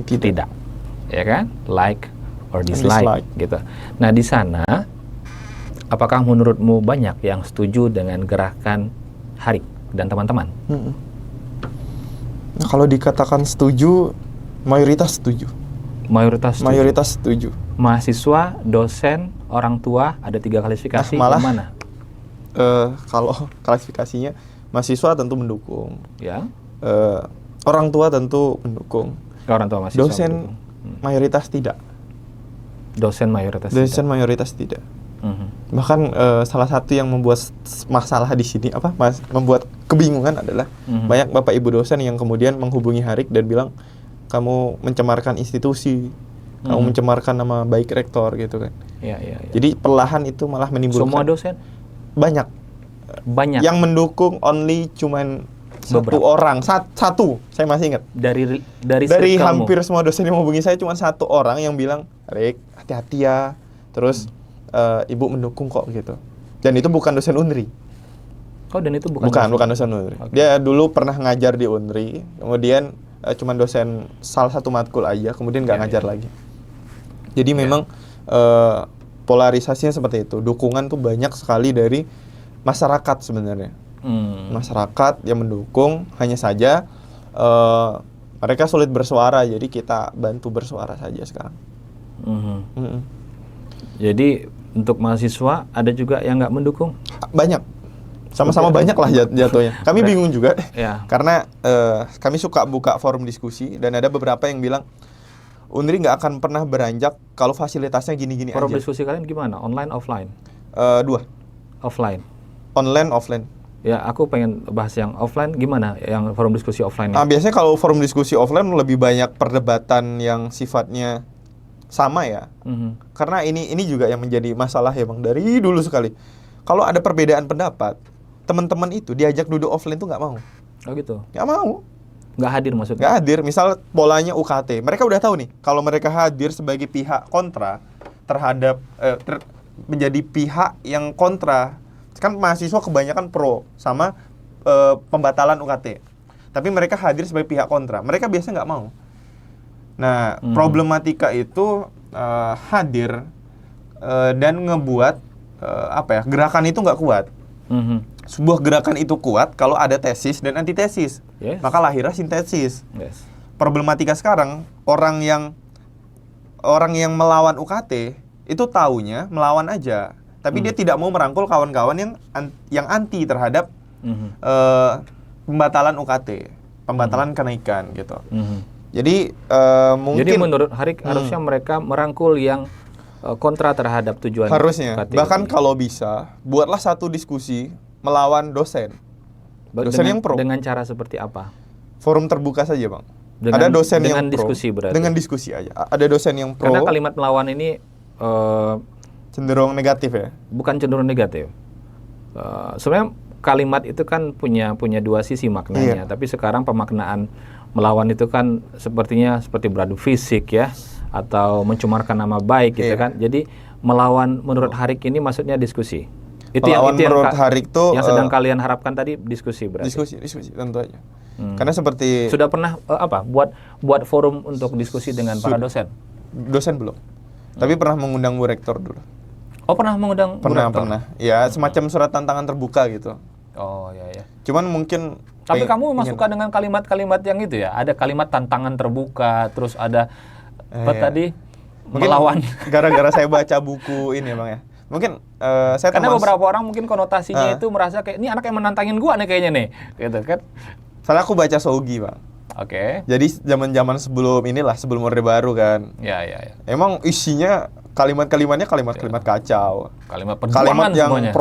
tidak, ya kan? Like or dislike. Gitu. Nah, di sana apakah menurutmu banyak yang setuju dengan gerakan Harik dan teman-teman? Nah, kalau dikatakan setuju, mayoritas setuju. Mayoritas setuju. Mahasiswa, dosen, orang tua, ada 3 klasifikasi. Malah, mana? Kalau klasifikasinya, mahasiswa tentu mendukung. Ya. Orang tua tentu mendukung. Orang tua mahasiswa. Dosen mayoritas tidak. Dosen mayoritas tidak. Bahkan salah satu yang membuat masalah di sini membuat kebingungan adalah banyak Bapak Ibu dosen yang kemudian menghubungi Harik dan bilang, kamu mencemarkan institusi, kamu mencemarkan nama baik rektor gitu kan. Ya. Jadi perlahan itu malah menimbulkan. Semua dosen? Banyak. Yang mendukung only cuman satu orang, satu, saya masih ingat. Dari hampir semua dosen yang menghubungi saya cuma 1 orang yang bilang, Rik, hati-hati ya. Terus ibu mendukung kok gitu. Dan itu bukan dosen Unri. Oh, dan itu bukan dosen Unri. Okay. Dia dulu pernah ngajar di Unri, kemudian cuman dosen salah satu matkul aja, kemudian nggak ngajar lagi. Jadi memang polarisasinya seperti itu. Dukungan tuh banyak sekali dari masyarakat sebenarnya. Masyarakat yang mendukung, hanya saja mereka sulit bersuara, jadi kita bantu bersuara saja sekarang. Jadi untuk mahasiswa ada juga yang nggak mendukung? Banyak, sama-sama banyak lah jatuhnya. Kami bingung juga, karena kami suka buka forum diskusi dan ada beberapa yang bilang Unri nggak akan pernah beranjak kalau fasilitasnya gini-gini aja. Forum diskusi kalian gimana? Online, offline? Dua. Offline. Online, offline. Ya, aku pengen bahas yang offline gimana? Yang forum diskusi offline? Biasanya kalau forum diskusi offline lebih banyak perdebatan yang sifatnya sama ya. Karena ini juga yang menjadi masalah ya Bang, dari dulu sekali. Kalau ada perbedaan pendapat, teman-teman itu diajak duduk offline tuh nggak mau. Oh gitu? Nggak mau. Nggak hadir maksudnya? Nggak hadir. Misal polanya UKT, mereka udah tahu nih, kalau mereka hadir sebagai pihak kontra terhadap menjadi pihak yang kontra, kan mahasiswa kebanyakan pro sama pembatalan UKT, tapi mereka hadir sebagai pihak kontra, mereka biasanya nggak mau. Nah, problematika itu hadir dan ngebuat gerakan itu nggak kuat. Sebuah gerakan itu kuat kalau ada tesis dan antitesis. Maka lahirnya sintesis. Problematika sekarang orang yang melawan UKT itu taunya melawan aja, tapi dia tidak mau merangkul kawan-kawan yang anti terhadap pembatalan UKT, pembatalan kenaikan gitu. Jadi mungkin. Jadi menurut Harik harusnya mereka merangkul yang kontra terhadap tujuan harusnya. UKT Bahkan ini. Kalau bisa, buatlah satu diskusi melawan dosen. Dosen yang pro. Dengan cara seperti apa? Forum terbuka saja Bang. Ada dosen yang pro. Diskusi berarti. Dengan diskusi aja. Ada dosen yang pro. Karena kalimat melawan ini cenderung negatif ya? Bukan cenderung negatif. Sebenarnya kalimat itu kan punya dua sisi maknanya. Tapi sekarang pemaknaan melawan itu kan sepertinya seperti beradu fisik ya, atau mencemarkan nama baik gitu kan. Jadi melawan menurut Harik ini maksudnya diskusi. Itu melawan yang menurut Harik tuh yang sedang kalian harapkan tadi diskusi berarti. Diskusi tentu aja. Karena seperti sudah pernah buat forum untuk diskusi dengan para dosen? Dosen belum. Tapi pernah mengundang Bu Rektor dulu. Oh, pernah mengundang Bu Rektor? Pernah. Ya, semacam surat tantangan terbuka gitu. Oh, ya. Cuman mungkin tapi kamu suka dengan kalimat-kalimat yang itu ya? Ada kalimat tantangan terbuka, terus ada tadi mungkin melawan. Gara-gara saya baca buku ini Bang ya. Mungkin saya karena beberapa orang mungkin konotasinya itu merasa kayak ini anak yang menantangin gua nih kayaknya nih, gitu kan? Soalnya aku baca Sougi Bang. Oke. Jadi zaman-zaman sebelum Orde Baru kan. Ya. Emang isinya kalimat-kalimatnya kalimat kacau. Kalimat yang semuanya.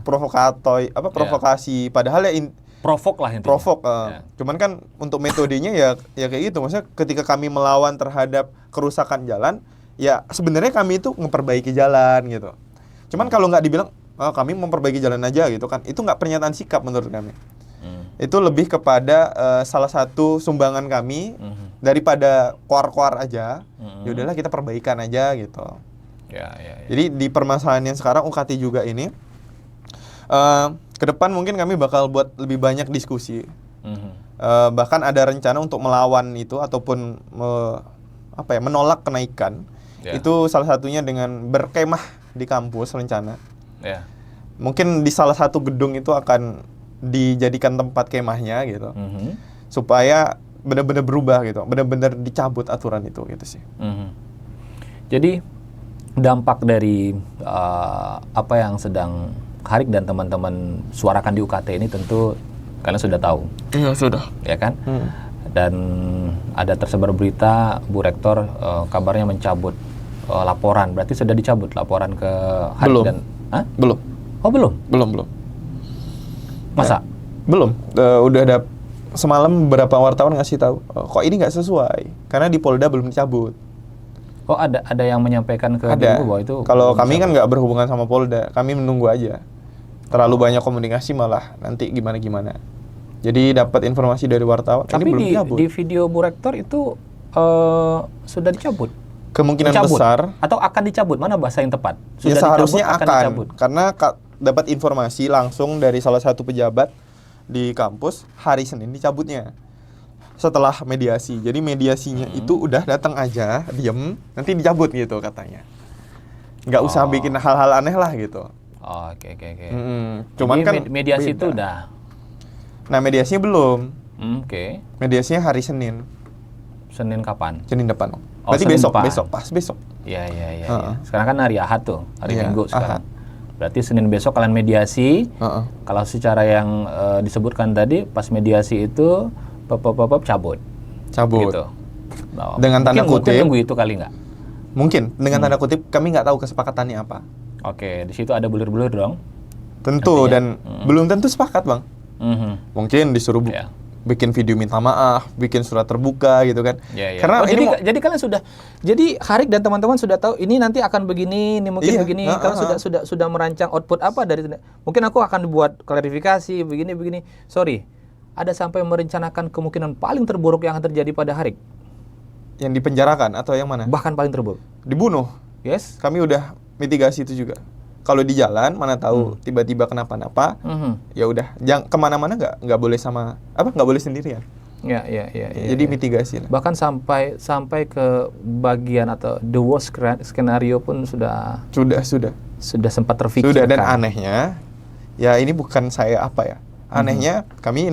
Provokasi. Padahal ya provok lah intinya. Provok. Cuman kan untuk metodenya ya kayak gitu. Maksudnya ketika kami melawan terhadap kerusakan jalan, ya sebenarnya kami itu memperbaiki jalan gitu. Cuman kalau nggak dibilang kami memperbaiki jalan aja gitu kan, itu nggak pernyataan sikap menurut kami. Itu lebih kepada salah satu sumbangan kami daripada koar-koar aja. Ya udahlah kita perbaikan aja gitu. Ya. Jadi di permasalahan yang sekarang UKT juga ini, ke depan mungkin kami bakal buat lebih banyak diskusi. Bahkan ada rencana untuk melawan itu ataupun menolak kenaikan. Itu salah satunya dengan berkemah di kampus rencana. Mungkin di salah satu gedung itu akan dijadikan tempat kemahnya gitu. Supaya benar-benar berubah gitu, benar-benar dicabut aturan itu gitu sih. Jadi dampak dari apa yang sedang Harik dan teman-teman suarakan di UKT ini tentu kalian sudah tahu. Iya, sudah. Ya kan? Dan ada tersebar berita Bu Rektor kabarnya mencabut laporan. Berarti sudah dicabut laporan ke Harik belum. dan Belum. Oh, belum. Masa? Belum. Udah ada semalam beberapa wartawan ngasih tahu, kok ini nggak sesuai karena di Polda belum dicabut. Oh, ada yang menyampaikan ke Ibu bahwa itu. Kalau kami kan nggak berhubungan sama Polda, kami menunggu aja. Terlalu banyak komunikasi malah nanti gimana. Jadi dapat informasi dari wartawan. Tapi ini belum dicabut. Di video Bu Rektor itu sudah dicabut. Kemungkinan besar. Atau akan dicabut? Mana bahasa yang tepat? Sudah seharusnya akan dicabut. Karena dapat informasi langsung dari salah satu pejabat di kampus hari Senin dicabutnya. Setelah mediasi. Jadi mediasinya itu udah datang aja, diem, nanti dicabut gitu katanya. nggak usah bikin hal-hal aneh lah gitu. Oke. Cuman Jadi kan mediasi beda. itu udah. Nah, mediasinya belum. Oke. Mediasinya hari Senin. Senin kapan? Senin depan. Om. Oh, Berarti Senin besok, depan. besok. Iya. Heeh. Sekarang kan hari Ahad tuh, hari Iya, Minggu sekarang. Ahad. Berarti Senin besok kalian mediasi. Kalau secara yang disebutkan tadi, pas mediasi itu cabut. Gitu. Nah, Dengan tanda mungkin kutip. nunggu itu kali nggak? Mungkin dengan tanda kutip kami nggak tahu kesepakatannya apa. Oke, di situ ada bulir-bulir dong. Tentu Artinya, dan belum tentu sepakat, Bang. Mungkin disuruh Iya. bikin video minta maaf, bikin surat terbuka gitu kan. Iya. Karena ini jadi kalian sudah, jadi Harik dan teman-teman sudah tahu ini nanti akan begini, ini mungkin Iya, begini. Kalian sudah merancang output apa dari, mungkin aku akan buat klarifikasi begini. Sorry, ada sampai merencanakan kemungkinan paling terburuk yang akan terjadi pada Harik. yang dipenjarakan atau yang mana? Bahkan paling terburuk. Dibunuh. Yes. Kami udah mitigasi itu juga. Kalau di jalan mana tahu tiba-tiba kenapa-napa, ya udah, jangan kemana-mana nggak boleh nggak boleh sendirian. Ya. Jadi mitigasi lah. Bahkan sampai ke bagian atau the worst skenario pun sudah sempat terfikirkan. Sudah, dan anehnya, ya ini bukan saya apa ya. Anehnya kami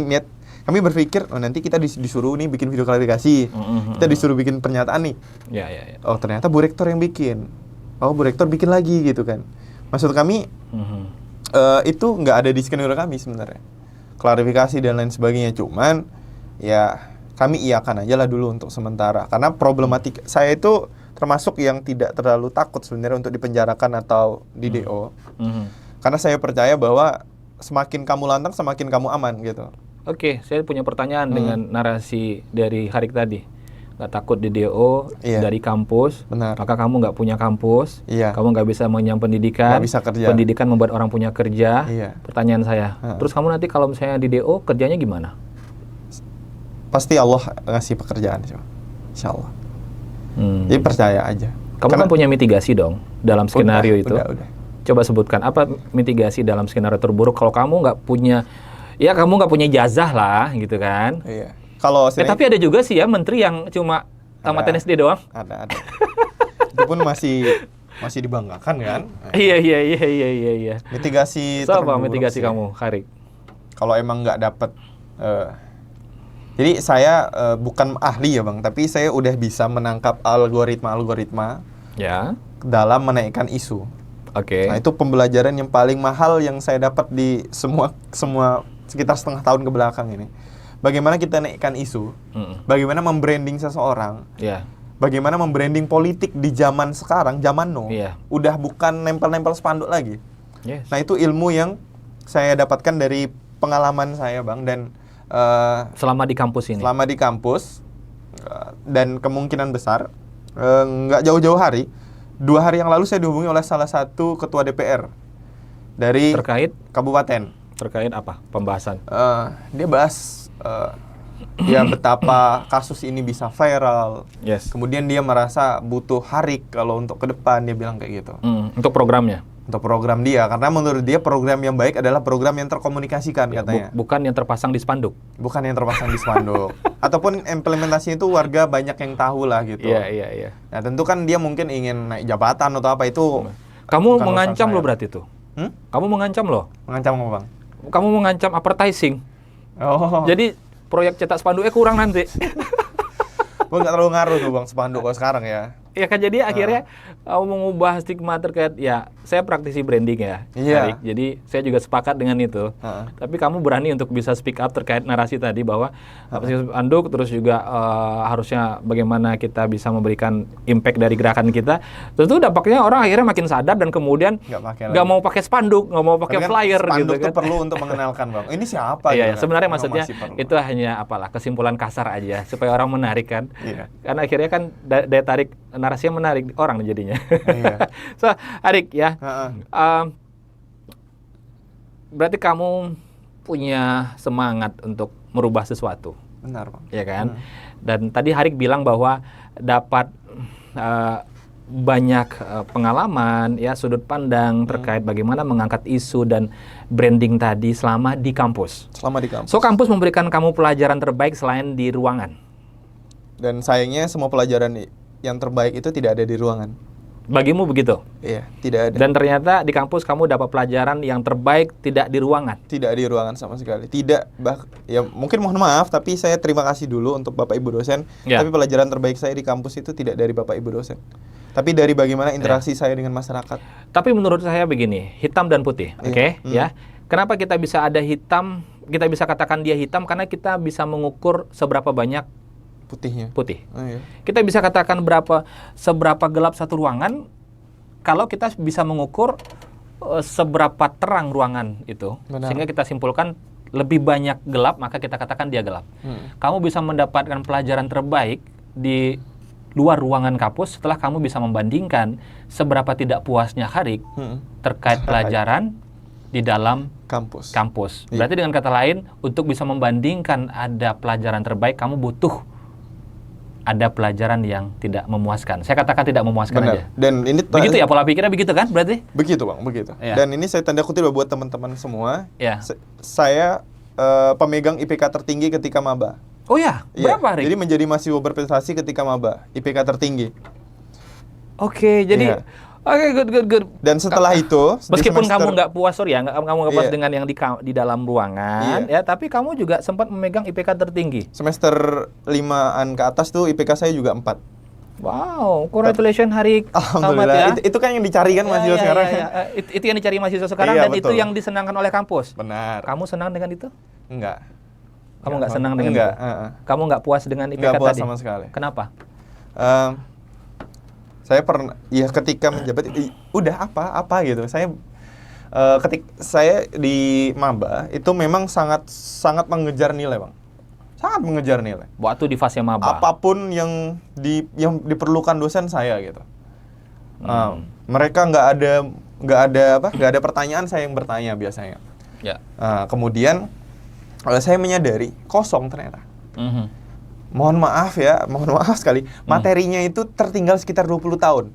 berpikir nanti kita disuruh nih bikin video klarifikasi. Kita disuruh bikin pernyataan nih. Ya. Oh, ternyata Bu Rektor yang bikin. Oh, Bu Rektor bikin lagi gitu kan. Maksud kami itu nggak ada di skenario kami sebenarnya. Klarifikasi dan lain sebagainya, cuman ya kami iakan aja lah dulu untuk sementara. Karena problematika saya itu termasuk yang tidak terlalu takut sebenarnya untuk dipenjarakan atau di DO. Karena saya percaya bahwa semakin kamu lantang semakin kamu aman gitu. Oke, saya punya pertanyaan dengan narasi dari Harik tadi. Nggak takut di DO dari kampus, Benar. maka kamu nggak punya kampus, Iya. kamu nggak bisa mengenyam pendidikan, Nggak bisa kerja. pendidikan membuat orang punya kerja. Iya. Pertanyaan saya, terus kamu nanti kalau misalnya di DO kerjanya gimana? Pasti Allah ngasih pekerjaan, insya Allah. Jadi percaya aja. Kamu kan punya mitigasi dong dalam skenario itu. Udah. Coba sebutkan apa mitigasi dalam skenario terburuk kalau kamu nggak punya, ya kamu nggak punya ijazah lah gitu kan. Iya. Kalau Tapi ada juga sih ya menteri yang cuma tamat SD doang. Ada. Itu pun masih dibanggakan kan. Iya. Mitigasi So, apa terburuk mitigasi sih. kamu, Harik? Kalau emang nggak dapet, jadi saya bukan ahli ya Bang, tapi saya udah bisa menangkap algoritma Ya. dalam menaikkan isu. Oke. Nah, itu pembelajaran yang paling mahal yang saya dapat di semua sekitar setengah tahun ke belakang ini. Bagaimana kita naikkan isu, bagaimana membranding seseorang, Iya. bagaimana membranding politik di zaman sekarang, zaman now. Iya. Udah bukan nempel-nempel spanduk lagi. Yes. Nah, itu ilmu yang saya dapatkan dari pengalaman saya Bang, dan Selama di kampus ini. selama di kampus, dan kemungkinan besar nggak jauh-jauh hari, 2 hari yang lalu saya dihubungi oleh salah satu ketua DPR dari kabupaten. Terkait apa? Pembahasan. Dia bahas ya betapa kasus ini bisa viral. Yes. Kemudian dia merasa butuh Harik kalau untuk ke depan, dia bilang kayak gitu. Untuk programnya. Untuk program dia, karena menurut dia program yang baik adalah program yang terkomunikasikan katanya. Bukan yang terpasang di spanduk. Bukan yang terpasang di spanduk. Ataupun implementasinya itu warga banyak yang tahu lah gitu. Iya. Nah, tentu kan dia mungkin ingin naik jabatan atau apa itu. Kamu bukan mengancam urusan lo saya. berarti tuh. Kamu mengancam lo. Mengancam apa Bang? Kamu mengancam advertising. Oh. Jadi proyek cetak spanduknya kurang nanti. Nggak terlalu ngaruh tuh Bang spanduk kalau sekarang ya. Ya kan, jadi akhirnya kamu mengubah stigma terkait, ya saya praktisi branding ya, Iya. Harik. Jadi saya juga sepakat dengan itu. Tapi kamu berani untuk bisa speak up terkait narasi tadi bahwa spanduk, terus juga harusnya bagaimana kita bisa memberikan impact dari gerakan kita. Tentu dampaknya orang akhirnya makin sadar dan kemudian nggak mau pakai spanduk, nggak mau pakai Tapi kan flyer spanduk gitu tuh kan. perlu untuk mengenalkan Bang. Ini siapa? Iya, gitu kan. sebenarnya Memang maksudnya masih perlu. itu hanya apalah kesimpulan kasar aja supaya orang menarik kan. Iya. Karena akhirnya kan daya tarik narasinya menarik orang jadinya. Iya. So, Harik ya. Berarti kamu punya semangat untuk merubah sesuatu. Benar Bang. Ya kan? Dan tadi Harik bilang bahwa dapat banyak pengalaman, ya sudut pandang terkait bagaimana mengangkat isu dan branding tadi selama di kampus. Selama di kampus. So, kampus memberikan kamu pelajaran terbaik selain di ruangan. Dan sayangnya semua pelajaran yang terbaik itu tidak ada di ruangan. Bagimu begitu? Iya, tidak ada. Dan ternyata di kampus kamu dapat pelajaran yang terbaik tidak di ruangan? Tidak di ruangan sama sekali. Tidak, ya mungkin mohon maaf, tapi saya terima kasih dulu untuk Bapak Ibu dosen. Ya. Tapi pelajaran terbaik saya di kampus itu tidak dari Bapak Ibu dosen. Tapi dari bagaimana interaksi saya dengan masyarakat. Tapi menurut saya begini, hitam dan putih, oke? Ya. Kenapa kita bisa ada hitam, kita bisa katakan dia hitam, karena kita bisa mengukur seberapa banyak Putihnya. putih. Oh, iya. Kita bisa katakan seberapa gelap satu ruangan kalau kita bisa mengukur seberapa terang ruangan itu. Benar. Sehingga kita simpulkan lebih banyak gelap, maka kita katakan dia gelap. Kamu bisa mendapatkan pelajaran terbaik di luar ruangan kampus setelah kamu bisa membandingkan seberapa tidak puasnya Harik terkait pelajaran di dalam kampus. Berarti dengan kata lain, untuk bisa membandingkan ada pelajaran terbaik, kamu butuh ada pelajaran yang tidak memuaskan. Saya katakan tidak memuaskan Benar. aja. Dan ini begitu ya, pola pikirnya begitu kan berarti? Begitu Bang, begitu. Ya. Dan ini saya tanda kutip buat teman-teman semua. Ya. Saya pemegang IPK tertinggi ketika maba. Oh ya, berapa Harik? Jadi menjadi mahasiswa berprestasi ketika maba, IPK tertinggi. Oke, jadi oke, good. Dan setelah itu, meskipun kamu nggak puas, kamu nggak puas dengan yang di dalam ruangan, Iya. ya, tapi kamu juga sempat memegang IPK tertinggi. Semester 5-an ke atas tuh IPK saya juga 4. Wow, congratulations Harik. Alhamdulillah. Ya. Itu kan yang dicari kan mahasiswa sekarang. Itu yang dicari mahasiswa sekarang, Iya, dan betul. itu yang disenangkan oleh kampus. Benar. Kamu senang dengan itu? Enggak. Kamu nggak senang dengan Enggak, itu? Kamu nggak puas dengan IPK Enggak puas tadi? sama sekali. Kenapa? Saya pernah, ya ketika menjabat, udah apa gitu. Saya saya di maba itu memang sangat mengejar nilai Bang. Sangat mengejar nilai. Waktu di fase maba. Apapun yang diperlukan dosen saya gitu. Mereka nggak ada pertanyaan, saya yang bertanya biasanya. Ya. Kemudian saya menyadari kosong ternyata. Mohon maaf sekali, materinya itu tertinggal sekitar 20 tahun.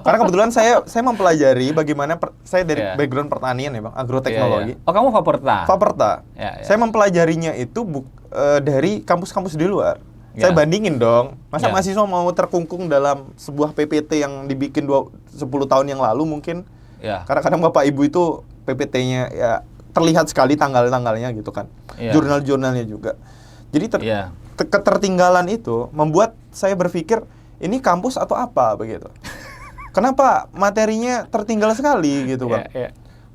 Karena kebetulan saya mempelajari bagaimana saya dari background pertanian ya Bang, agroteknologi. Oh, kamu Faperta? Faperta. Ya. Saya mempelajarinya itu dari kampus-kampus di luar. Saya bandingin dong. Masa mahasiswa mau terkungkung dalam sebuah PPT yang dibikin 10 tahun yang lalu mungkin. Karena kadang Bapak Ibu itu PPT-nya ya terlihat sekali tanggal-tanggalnya gitu kan. Jurnal-jurnalnya juga. Jadi ketertinggalan itu membuat saya berpikir ini kampus atau apa begitu. Kenapa materinya tertinggal sekali gitu Bang.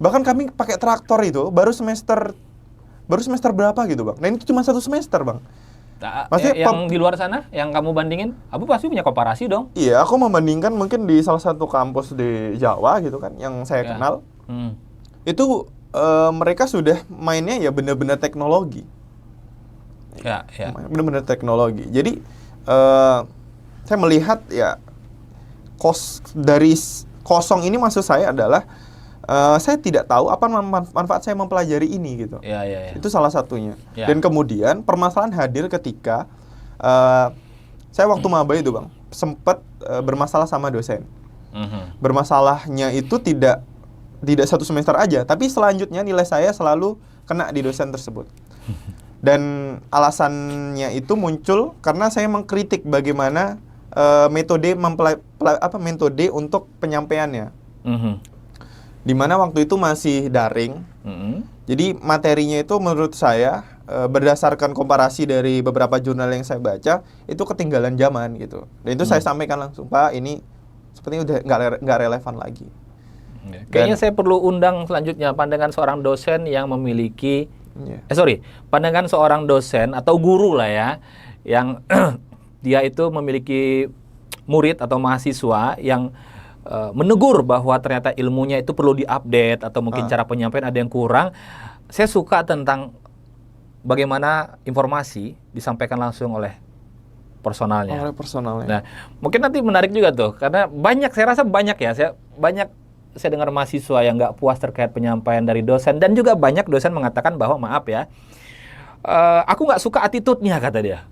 Bahkan kami pakai traktor itu baru semester berapa gitu Bang. Dan itu cuma 1 semester Bang. Maksudnya yang di luar sana yang kamu bandingin, Abu pasti punya komparasi dong. Iya, aku membandingkan mungkin di salah satu kampus di Jawa gitu kan yang saya kenal. Itu mereka sudah mainnya ya benar-benar teknologi. Benar-benar teknologi. Jadi saya melihat ya dari kosong ini maksud saya adalah saya tidak tahu apa manfaat saya mempelajari ini gitu. Itu salah satunya. Dan kemudian permasalahan hadir ketika saya waktu maba itu Bang sempat bermasalah sama dosen. Bermasalahnya itu tidak 1 semester aja, tapi selanjutnya nilai saya selalu kena di dosen tersebut. Dan alasannya itu muncul karena saya mengkritik bagaimana metode untuk penyampaiannya. Dimana waktu itu masih daring. Jadi materinya itu menurut saya berdasarkan komparasi dari beberapa jurnal yang saya baca itu ketinggalan zaman gitu. Dan itu saya sampaikan langsung, Pak, ini sepertinya udah nggak relevan lagi. Kayaknya saya perlu undang selanjutnya pandangan seorang dosen yang memiliki pandangan seorang dosen atau guru lah ya, yang dia itu memiliki murid atau mahasiswa yang menegur bahwa ternyata ilmunya itu perlu diupdate atau mungkin cara penyampaian ada yang kurang. Saya suka tentang bagaimana informasi disampaikan langsung oleh personalnya. Nah, mungkin nanti menarik juga tuh, karena saya rasa banyak ya, saya dengar mahasiswa yang nggak puas terkait penyampaian dari dosen, dan juga banyak dosen mengatakan bahwa maaf ya, aku nggak suka attitude-nya, kata dia.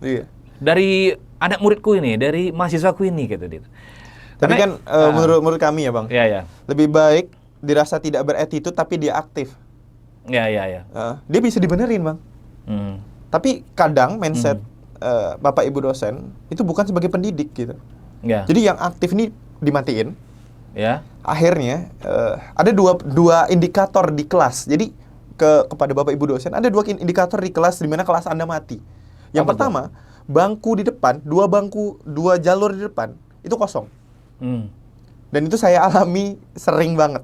Iya. Dari anak muridku ini, dari mahasiswaku ini, gitu dia. Tapi kan menurut kami ya Bang, lebih baik dirasa tidak beretitude tapi dia aktif. Dia bisa dibenerin Bang. Tapi kadang mindset Bapak Ibu dosen itu bukan sebagai pendidik gitu. Ya. Jadi yang aktif ini dimatiin. Ya. Akhirnya ada dua indikator di kelas. Jadi kepada Bapak Ibu dosen ada dua indikator di kelas di mana kelas Anda mati. Yang Apa pertama, bangku di depan, dua jalur di depan itu kosong. Dan itu saya alami sering banget.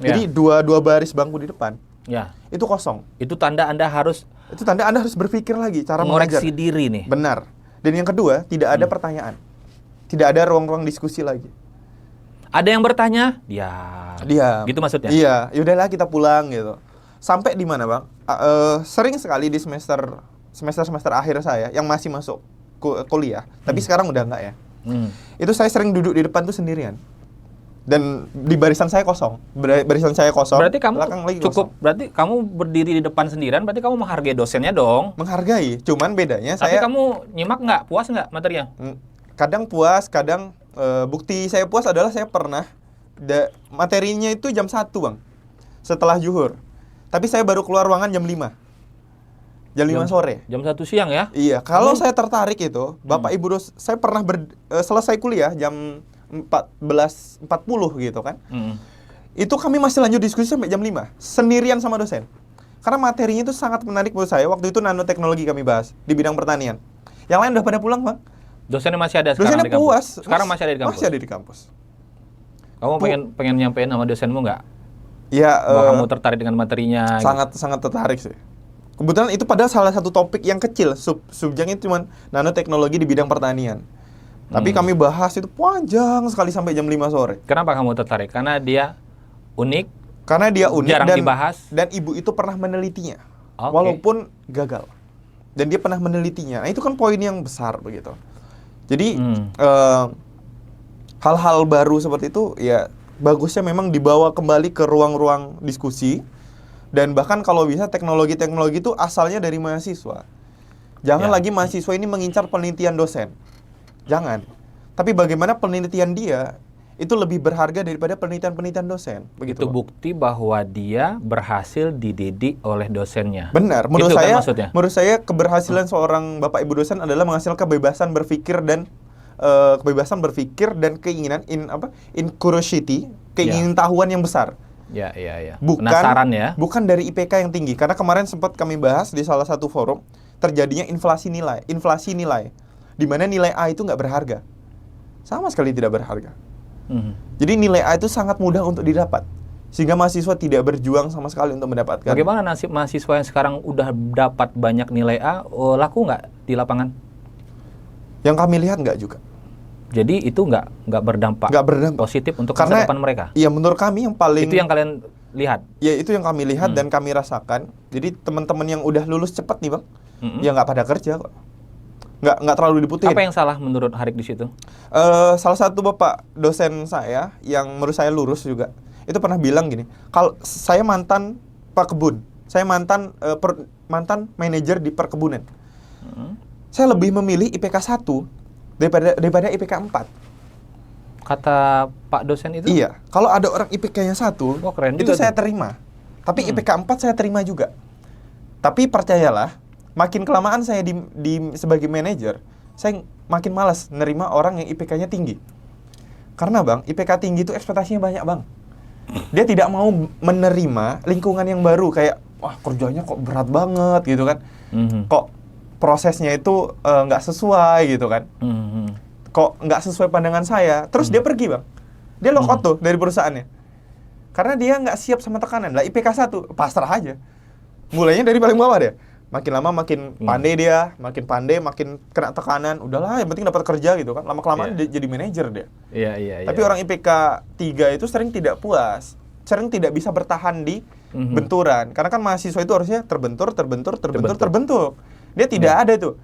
Ya. Jadi dua baris bangku di depan Ya. itu kosong. Itu tanda Anda harus Anda harus berpikir lagi cara mengajar. mengoreksi diri nih. Benar. Dan yang kedua, tidak ada pertanyaan. Tidak ada ruang-ruang diskusi lagi. Ada yang bertanya, Diam. Gitu maksudnya? Iya, yaudahlah kita pulang gitu. Sampai di mana, Bang? Sering sekali di semester akhir saya yang masih masuk kuliah, tapi sekarang udah enggak ya. Itu saya sering duduk di depan tuh sendirian. Dan di barisan saya kosong. Barisan saya kosong. Berarti kamu belakang lagi cukup, kosong. berarti kamu berdiri di depan sendirian, berarti kamu menghargai dosennya dong. Menghargai, cuman bedanya Tapi saya kamu nyimak nggak? Puas nggak materinya? kadang puas, kadang bukti saya puas adalah saya pernah materinya itu jam 1, Bang. Setelah zuhur. Tapi saya baru keluar ruangan jam 5. Jam 5 sore. Jam 1 siang ya? Iya, kalau saya tertarik itu, Bapak Ibu saya pernah selesai kuliah jam 14.40 gitu kan. Itu kami masih lanjut diskusi sampai jam 5, sendirian sama dosen. Karena materinya itu sangat menarik menurut saya. Waktu itu nanoteknologi kami bahas di bidang pertanian. Yang lain udah pada pulang, Bang. Dosennya masih ada sekarang Dosennya di kampus? puas. Sekarang masih ada di kampus? Masih ada di kampus. Kamu pengen nyampein sama dosenmu nggak? Ya, Bahwa kamu tertarik dengan materinya? sangat tertarik sih. Kebetulan itu padahal salah satu topik yang kecil, subjeknya cuma nanoteknologi di bidang pertanian. Tapi kami bahas itu panjang sekali sampai jam 5 sore. Kenapa kamu tertarik? Karena dia unik, Karena dia unik jarang dibahas. Dan ibu itu pernah menelitinya. Oke. Walaupun gagal. Dan dia pernah menelitinya. Nah, itu kan poin yang besar begitu. Jadi hal-hal baru seperti itu ya bagusnya memang dibawa kembali ke ruang-ruang diskusi. Dan bahkan kalau bisa teknologi-teknologi itu asalnya dari mahasiswa. Jangan lagi mahasiswa ini mengincar penelitian dosen. Jangan. Tapi bagaimana penelitian dia itu lebih berharga daripada penelitian-penelitian dosen. Begitu. itu bukti bahwa dia berhasil dididik oleh dosennya. Benar. Menurut Gitu kan saya, maksudnya? menurut saya keberhasilan seorang Bapak Ibu dosen adalah menghasilkan kebebasan berpikir dan keinginan curiosity, keinginan tahuan yang besar. Ya. Bukan, Penasaran ya? bukan dari IPK yang tinggi. Karena kemarin sempat kami bahas di salah satu forum, terjadinya inflasi nilai. Di mana nilai A itu nggak berharga. Sama sekali tidak berharga. Jadi nilai A itu sangat mudah untuk didapat. Sehingga mahasiswa tidak berjuang sama sekali untuk mendapatkan. Bagaimana nasib mahasiswa yang sekarang udah dapat banyak nilai A, laku nggak di lapangan? Yang kami lihat nggak juga. Jadi itu nggak berdampak positif untuk masa depan mereka? Iya, menurut kami yang paling... Itu yang kalian lihat? Ya, itu yang kami lihat dan kami rasakan. Jadi teman-teman yang udah lulus cepat nih, Bang, ya nggak pada kerja kok. Nggak terlalu dibutuhin. Apa yang salah menurut Harik di situ? Salah satu bapak dosen saya yang menurut saya lurus juga, itu pernah bilang gini, kalau saya mantan pakebun, saya mantan manajer di perkebunan. Saya lebih memilih IPK 1 daripada IPK 4. Kata Pak dosen itu? Iya, kalau ada orang IPK-nya 1, keren itu juga saya tuh. terima. Tapi IPK 4 saya terima juga. Tapi percayalah, makin kelamaan saya sebagai manajer, saya makin malas nerima orang yang IPK-nya tinggi. Karena, Bang, IPK tinggi itu ekspektasinya banyak, Bang. Dia tidak mau menerima lingkungan yang baru, kayak, wah kerjanya kok berat banget gitu kan. Kok prosesnya itu nggak sesuai gitu kan. Kok nggak sesuai pandangan saya. Terus dia pergi, Bang. Dia lock out tuh dari perusahaannya. Karena dia nggak siap sama tekanan. Lah IPK 1, pasrah aja. Mulainya dari paling bawah deh. Makin lama makin pandai dia, makin kena tekanan. Udahlah, yang penting dapat kerja gitu kan. Lama-kelamaan dia jadi manajer dia. Iya. Tapi orang IPK 3 itu sering tidak puas. Sering tidak bisa bertahan di benturan. Karena kan mahasiswa itu harusnya terbentur. Dia tidak ada tuh.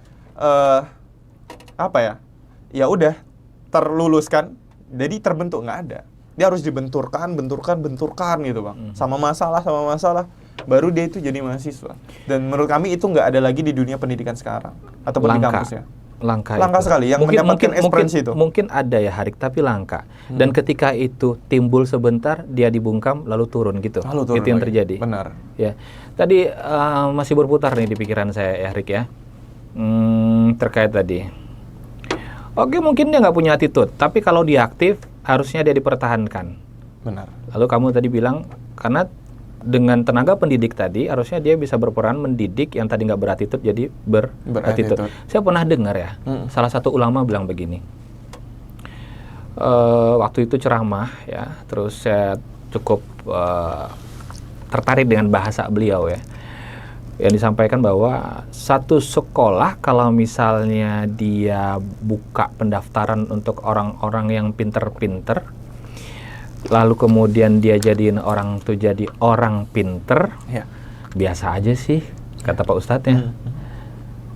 Ya udah, terluluskan. Jadi terbentuk, nggak ada. Dia harus dibenturkan gitu, Bang. Sama masalah. Baru dia itu jadi mahasiswa. Dan menurut kami itu nggak ada lagi di dunia pendidikan sekarang ataupun di kampusnya. Langka sekali yang mendapatkan experience itu. Mungkin ada ya, Harik, tapi langka. Dan ketika itu timbul sebentar, dia dibungkam lalu turun gitu. Itu yang terjadi. Benar. Ya. Tadi masih berputar nih di pikiran saya ya, Harik ya. Terkait tadi. Oke, mungkin dia nggak punya attitude, tapi kalau dia aktif, harusnya dia dipertahankan. Benar. Lalu kamu tadi bilang, karena dengan tenaga pendidik tadi, harusnya dia bisa berperan mendidik yang tadi nggak berattitude jadi berattitude. Saya pernah dengar ya, salah satu ulama bilang begini, waktu itu ceramah ya, terus saya cukup tertarik dengan bahasa beliau ya, yang disampaikan bahwa satu sekolah kalau misalnya dia buka pendaftaran untuk orang-orang yang pinter-pinter, lalu kemudian dia jadiin orang tuh jadi orang pinter, Ya. biasa aja sih, kata Pak Ustadznya.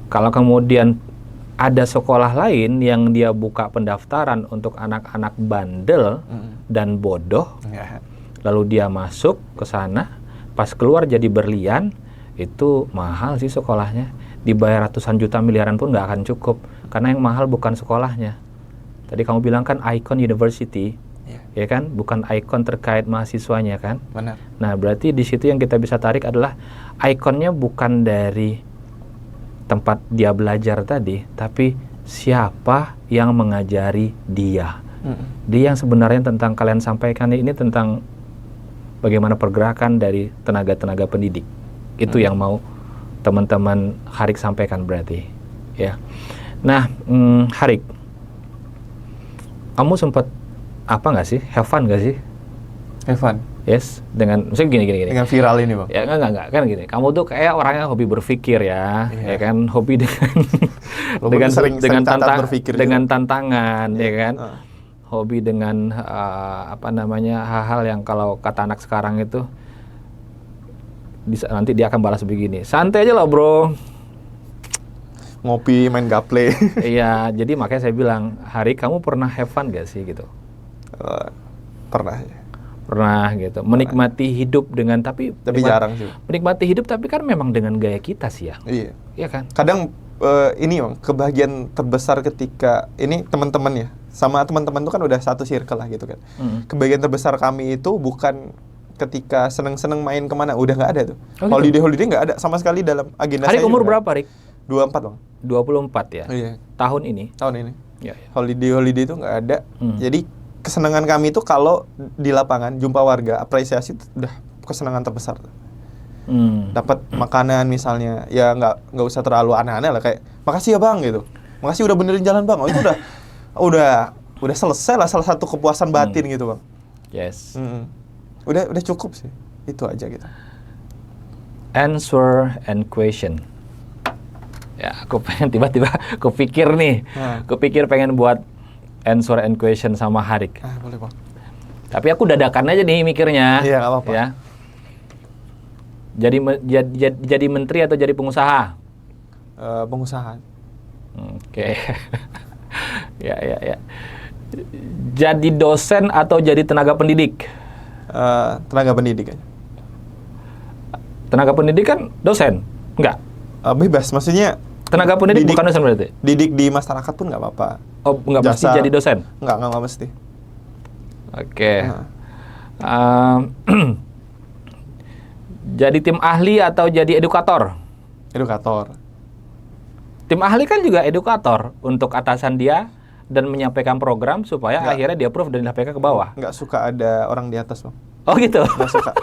Kalau kemudian ada sekolah lain yang dia buka pendaftaran untuk anak-anak bandel dan bodoh, Ya. lalu dia masuk ke sana, pas keluar jadi berlian, itu mahal sih sekolahnya. Dibayar ratusan juta miliaran pun nggak akan cukup, karena yang mahal bukan sekolahnya. Tadi kamu bilang kan icon university, ya kan, bukan ikon terkait mahasiswanya kan. Benar. Nah, berarti di situ yang kita bisa tarik adalah ikonnya bukan dari tempat dia belajar tadi, tapi siapa yang mengajari dia. Dia yang sebenarnya tentang kalian sampaikan ini tentang bagaimana pergerakan dari tenaga-tenaga pendidik. Itu yang mau teman-teman Harik sampaikan berarti, ya. Nah, Harik, kamu sempat apa nggak sih, have fun nggak sih? Have fun. Yes, dengan misalnya gini. Dengan viral ini, Bang. Ya enggak kan gini. Kamu tuh kayak orangnya hobi berpikir ya, ya kan, hobi dengan dengan tantangan, ya kan. Hobi dengan hal-hal yang kalau kata anak sekarang itu nanti dia akan balas begini. Santai aja lah, bro. Ngopi, main gaple. Iya, jadi makanya saya bilang, Hari, kamu pernah have fun gak sih gitu? Pernah ya. Pernah gitu, menikmati hidup dengan tapi jarang sih. Menikmati hidup tapi kan memang dengan gaya kita sih ya. Iya kan. Kadang ini Bang, kebahagiaan terbesar ketika ini teman-teman ya, sama teman-teman itu kan udah satu circle lah gitu kan. Kebahagiaan terbesar kami itu bukan ketika seneng-seneng main kemana, udah nggak ada tuh. Holiday nggak ada sama sekali dalam agenda Harik saya. Umur berapa, Rik? 24 Bang. 24 ya. Iya. Tahun ini. Ya. Holiday itu nggak ada. Jadi kesenangan kami itu kalau di lapangan jumpa warga, apresiasi itu udah kesenangan terbesar. Dapat makanan misalnya, ya nggak usah terlalu aneh-aneh lah, kayak makasih ya Bang gitu, makasih udah benerin jalan Bang, itu udah selesai lah, salah satu kepuasan batin gitu Bang. Yes. Udah cukup sih, itu aja gitu. Answer and question. Ya, aku pengen tiba-tiba kepikir nih, kepikir pengen buat answer and question sama Harik. Boleh Bang. Tapi aku dadakan aja nih mikirnya. Iya, nggak apa-apa. Ya. Jadi menteri atau jadi pengusaha? Pengusaha. Oke. Ya. Jadi dosen atau jadi tenaga pendidik? Tenaga pendidik aja. Tenaga pendidik kan dosen? Enggak? Bebas, maksudnya tenaga pendidik bukan dosen berarti? Didik di masyarakat pun nggak apa-apa. Oh, nggak mesti jadi dosen? Nggak mesti. Oke. Jadi tim ahli atau jadi edukator? Edukator. Tim ahli kan juga edukator untuk atasan dia dan menyampaikan program supaya akhirnya dia approve dan disampaikan ke bawah. Nggak suka ada orang di atas, Bang. Oh gitu? Nggak suka.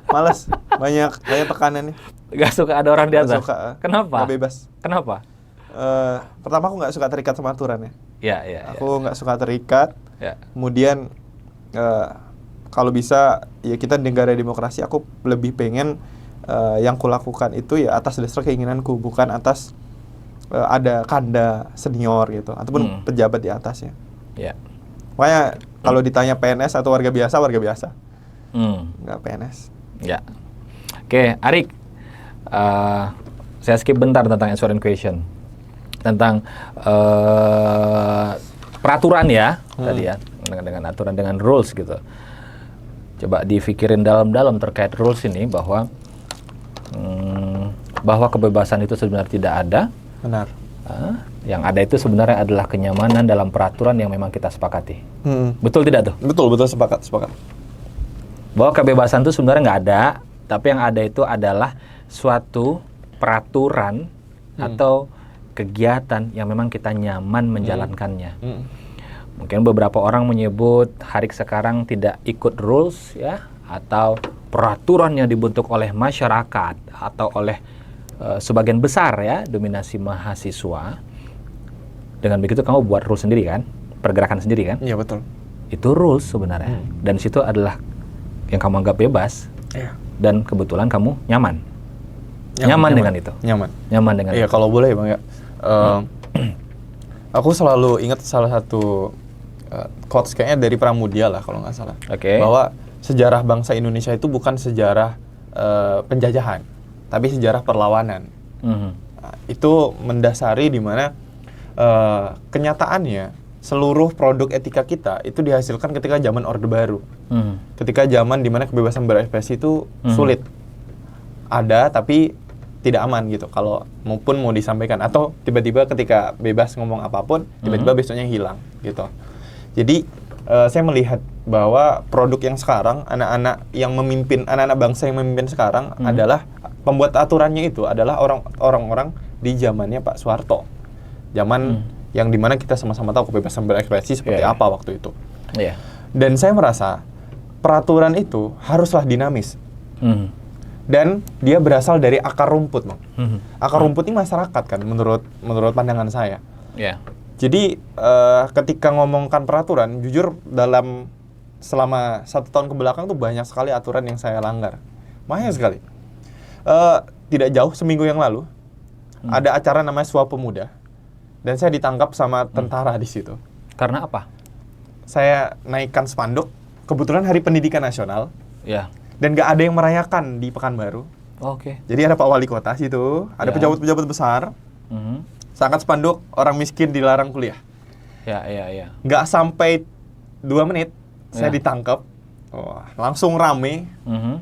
Males. Banyak tekanan nih. Nggak suka ada orang di atas? Nggak suka. Kenapa? Nggak bebas. Kenapa? Pertama aku nggak suka terikat sama aturan ya. Iya. Aku nggak suka terikat. Ya. Kemudian kalau bisa ya kita di negara demokrasi, aku lebih pengen yang kulakukan itu ya atas dasar keinginanku, bukan atas ada kanda senior gitu ataupun pejabat di atasnya. Ya. Makanya kalau ditanya PNS atau warga biasa nggak PNS. Ya. Oke, Arik. Saya skip bentar tentang answer and question. Tentang peraturan ya tadi ya, dengan aturan, dengan rules gitu. Coba difikirin dalam-dalam terkait rules ini bahwa kebebasan itu sebenarnya tidak ada. Benar. Yang ada itu sebenarnya adalah kenyamanan dalam peraturan yang memang kita sepakati. Betul tidak tuh? Betul sepakat. Bahwa kebebasan itu sebenarnya nggak ada, tapi yang ada itu adalah suatu peraturan atau kegiatan yang memang kita nyaman menjalankannya. Mungkin beberapa orang menyebut Harik sekarang tidak ikut rules ya, atau peraturan yang dibentuk oleh masyarakat atau oleh sebagian besar ya dominasi mahasiswa. Dengan begitu kamu buat rules sendiri kan, pergerakan sendiri kan? Iya betul. Itu rules sebenarnya, dan situ adalah yang kamu anggap bebas. Iya. Dan kebetulan kamu nyaman dengan itu. Nyaman dengan Iya, itu. kalau boleh Bang ya. Aku selalu ingat salah satu quotes kayaknya dari Pramudia lah kalau nggak salah. Oke. Bahwa sejarah bangsa Indonesia itu bukan sejarah penjajahan, tapi sejarah perlawanan. Nah, itu mendasari di mana kenyataannya seluruh produk etika kita itu dihasilkan ketika zaman Orde Baru. Ketika zaman di mana kebebasan berekspresi itu sulit. Ada tapi tidak aman gitu kalau maupun mau disampaikan, atau tiba-tiba ketika bebas ngomong apapun tiba-tiba besoknya hilang gitu. Jadi saya melihat bahwa produk yang sekarang anak-anak bangsa yang memimpin sekarang adalah pembuat aturannya itu adalah orang-orang di zamannya Pak Soeharto. Zaman yang dimana kita sama-sama tahu kebebasan berekspresi seperti apa waktu itu. Dan saya merasa peraturan itu haruslah dinamis. Dan dia berasal dari akar rumput, Bang. Akar rumput ini masyarakat kan, menurut pandangan saya. Jadi ketika ngomongkan peraturan, jujur selama 1 tahun kebelakang tuh banyak sekali aturan yang saya langgar, banyak sekali. Tidak jauh seminggu yang lalu ada acara namanya Suap Pemuda, dan saya ditangkap sama tentara di situ. Karena apa? Saya naikkan spanduk, kebetulan Hari Pendidikan Nasional. Dan gak ada yang merayakan di Pekanbaru. Jadi ada Pak Wali Kota situ, ada pejabat-pejabat besar. Sangat spanduk, orang miskin dilarang kuliah. Gak sampai 2 menit, saya ditangkap. Langsung rame,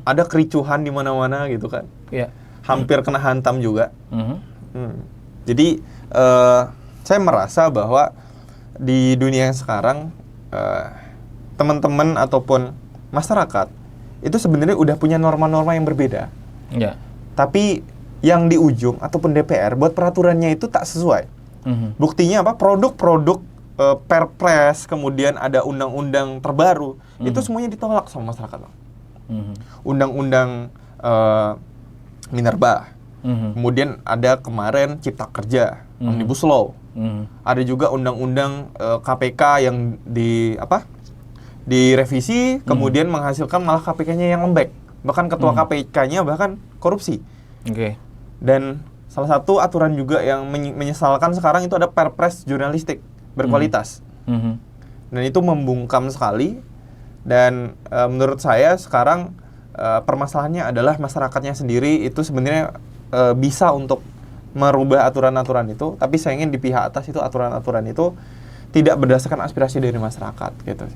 ada kericuhan di mana-mana gitu kan. Hampir kena hantam juga. Jadi saya merasa bahwa di dunia yang sekarang teman-teman ataupun masyarakat itu sebenarnya udah punya norma-norma yang berbeda. Tapi yang di ujung ataupun DPR buat peraturannya itu tak sesuai. Buktinya apa? Produk-produk Perpres, kemudian ada undang-undang terbaru, itu semuanya ditolak sama masyarakat. Undang-undang Minerba, kemudian ada kemarin Cipta Kerja, Omnibus Law, ada juga undang-undang KPK yang direvisi, kemudian menghasilkan malah KPK-nya yang lembek, bahkan ketua KPK-nya bahkan korupsi. Dan salah satu aturan juga yang menyesalkan sekarang itu ada Perpres jurnalistik berkualitas. Dan itu membungkam sekali. Dan menurut saya sekarang permasalahannya adalah masyarakatnya sendiri itu sebenarnya bisa untuk merubah aturan-aturan itu, tapi sayangnya di pihak atas itu aturan-aturan itu tidak berdasarkan aspirasi dari masyarakat gitu.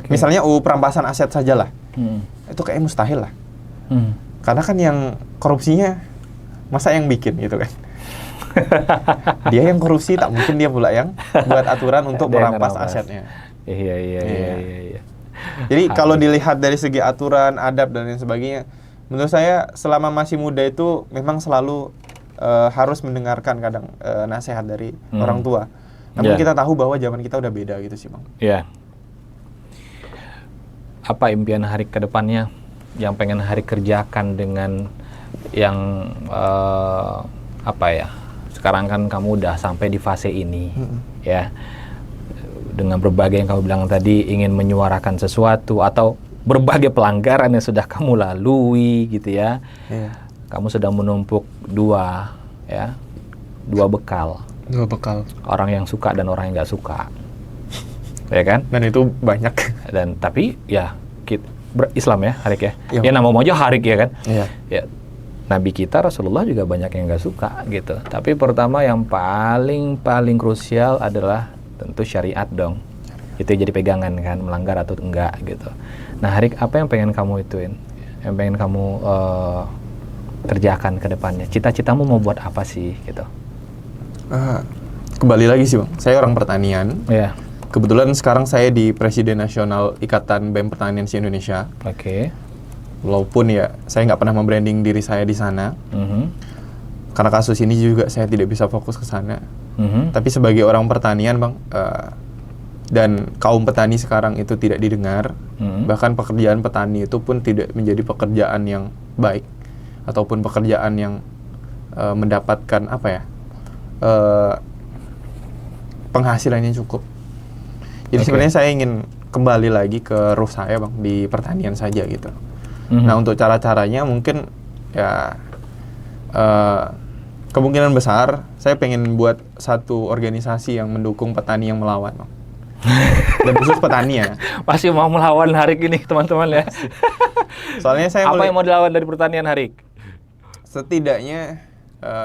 Misalnya UU perampasan aset sajalah, itu kayak mustahil lah. Karena kan yang korupsinya masa yang bikin gitu kan. Dia yang korupsi, tak mungkin dia pula yang buat aturan untuk merampas asetnya. Iya. Jadi kalau dilihat dari segi aturan, adab dan lain sebagainya, menurut saya selama masih muda itu memang selalu harus mendengarkan kadang nasihat dari orang tua. Namun kita tahu bahwa zaman kita udah beda gitu sih, Bang. Apa impian Harik ke depannya yang pengen Harik kerjakan dengan yang sekarang kan kamu udah sampai di fase ini, ya, dengan berbagai yang kamu bilang tadi, ingin menyuarakan sesuatu atau berbagai pelanggaran yang sudah kamu lalui gitu ya. Kamu sedang menumpuk dua bekal. Orang yang suka dan orang yang nggak suka. Ya kan? Dan itu banyak. Dan tapi ya Islam ya, Harik ya. Ya nama aja Harik ya kan. Ya, Nabi kita Rasulullah juga banyak yang nggak suka gitu. Tapi pertama yang paling krusial adalah tentu syariat dong. Itu jadi pegangan kan, melanggar atau enggak gitu. Nah Harik, apa yang pengen kamu ituin? Yang pengen kamu kerjakan ke depannya? Cita-citamu mau buat apa sih gitu? Kembali lagi sih Bang, saya orang pertanian. Kebetulan sekarang saya di Presiden Nasional Ikatan BEM Pertanian Indonesia. Walaupun ya saya nggak pernah membranding diri saya di sana. karena kasus ini juga saya tidak bisa fokus ke sana. Tapi sebagai orang pertanian Bang, dan kaum petani sekarang itu tidak didengar, bahkan pekerjaan petani itu pun tidak menjadi pekerjaan yang baik ataupun pekerjaan yang mendapatkan penghasilan yang cukup. Jadi sebenarnya saya ingin kembali lagi ke root saya Bang, di pertanian saja gitu. Nah untuk cara-caranya mungkin ya kemungkinan besar saya pengen buat satu organisasi yang mendukung petani yang melawan Bang. Dan khusus petani ya. Masih mau melawan Harik ini teman-teman ya. Soalnya saya apa yang mau dilawan dari pertanian Harik? Setidaknya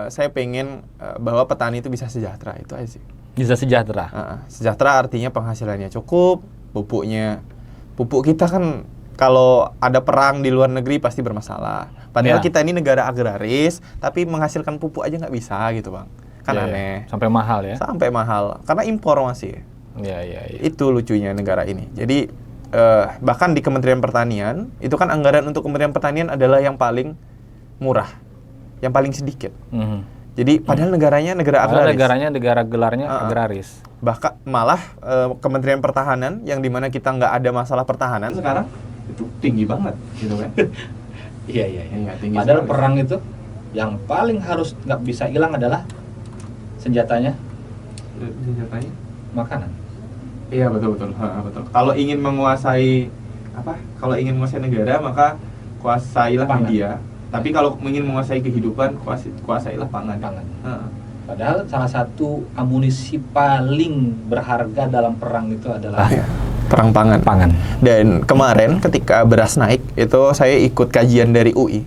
saya pengen bahwa petani itu bisa sejahtera, itu aja sih. Bisa sejahtera. Sejahtera artinya penghasilannya cukup, pupuk kita kan kalau ada perang di luar negeri pasti bermasalah. Padahal kita ini negara agraris, tapi menghasilkan pupuk aja nggak bisa gitu Bang. Kan aneh. Sampai mahal ya? Sampai mahal, karena impor masih. Itu lucunya negara ini. Jadi bahkan di Kementerian Pertanian, itu kan anggaran untuk Kementerian Pertanian adalah yang paling murah, yang paling sedikit. Jadi padahal negaranya negara agraris. Negara gelarnya agraris. Bahkan malah Kementerian Pertahanan yang dimana kita nggak ada masalah pertahanan sekarang itu tinggi banget gitu kan. Iya, padahal sekali. Perang itu yang paling harus nggak bisa hilang adalah senjatanya makanan. Iya betul. Kalau ingin menguasai negara maka kuasailah media. Tapi kalau ingin menguasai kehidupan, kuasailah pangan. Padahal salah satu amunisi paling berharga dalam perang itu adalah perang pangan. Dan kemarin ketika beras naik, itu saya ikut kajian dari UI,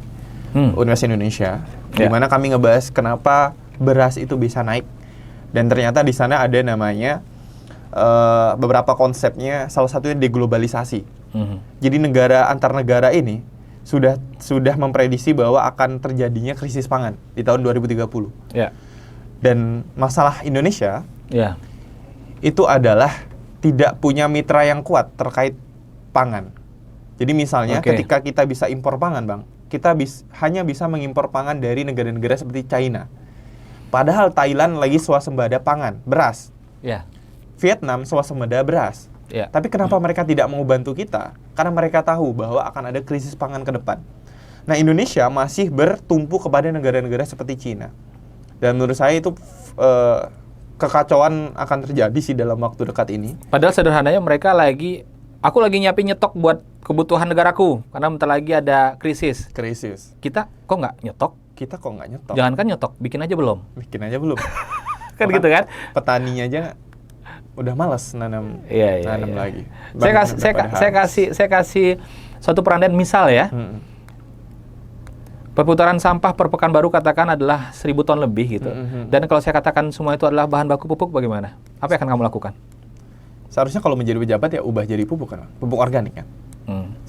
Universitas Indonesia, di mana kami ngebahas kenapa beras itu bisa naik. Dan ternyata di sana ada namanya beberapa konsepnya, salah satunya deglobalisasi. Jadi negara antar negara ini sudah memprediksi bahwa akan terjadinya krisis pangan di tahun 2030. Dan masalah Indonesia itu adalah tidak punya mitra yang kuat terkait pangan. Jadi misalnya ketika kita bisa impor pangan Bang, kita hanya bisa mengimpor pangan dari negara-negara seperti China. Padahal Thailand lagi swasembada pangan, beras. Vietnam swasembada beras. Tapi kenapa mereka tidak mau bantu kita? Karena mereka tahu bahwa akan ada krisis pangan ke depan. Nah, Indonesia masih bertumpu kepada negara-negara seperti Cina. Dan menurut saya itu kekacauan akan terjadi sih dalam waktu dekat ini. Padahal sederhananya aku lagi nyiapin nyetok buat kebutuhan negaraku karena bentar lagi ada krisis. Kita kok nggak nyetok? Jangankan nyetok, bikin aja belum. Kan gitu kan? Petaninya aja udah malas nanam lagi. Saya kasih suatu perandain misal ya. Perputaran sampah per Pekanbaru katakan adalah 1.000 ton lebih gitu. Dan kalau saya katakan semua itu adalah bahan baku pupuk, bagaimana? Apa yang akan kamu lakukan? Seharusnya kalau menjadi pejabat ya ubah jadi pupuk kan, pupuk organik kan.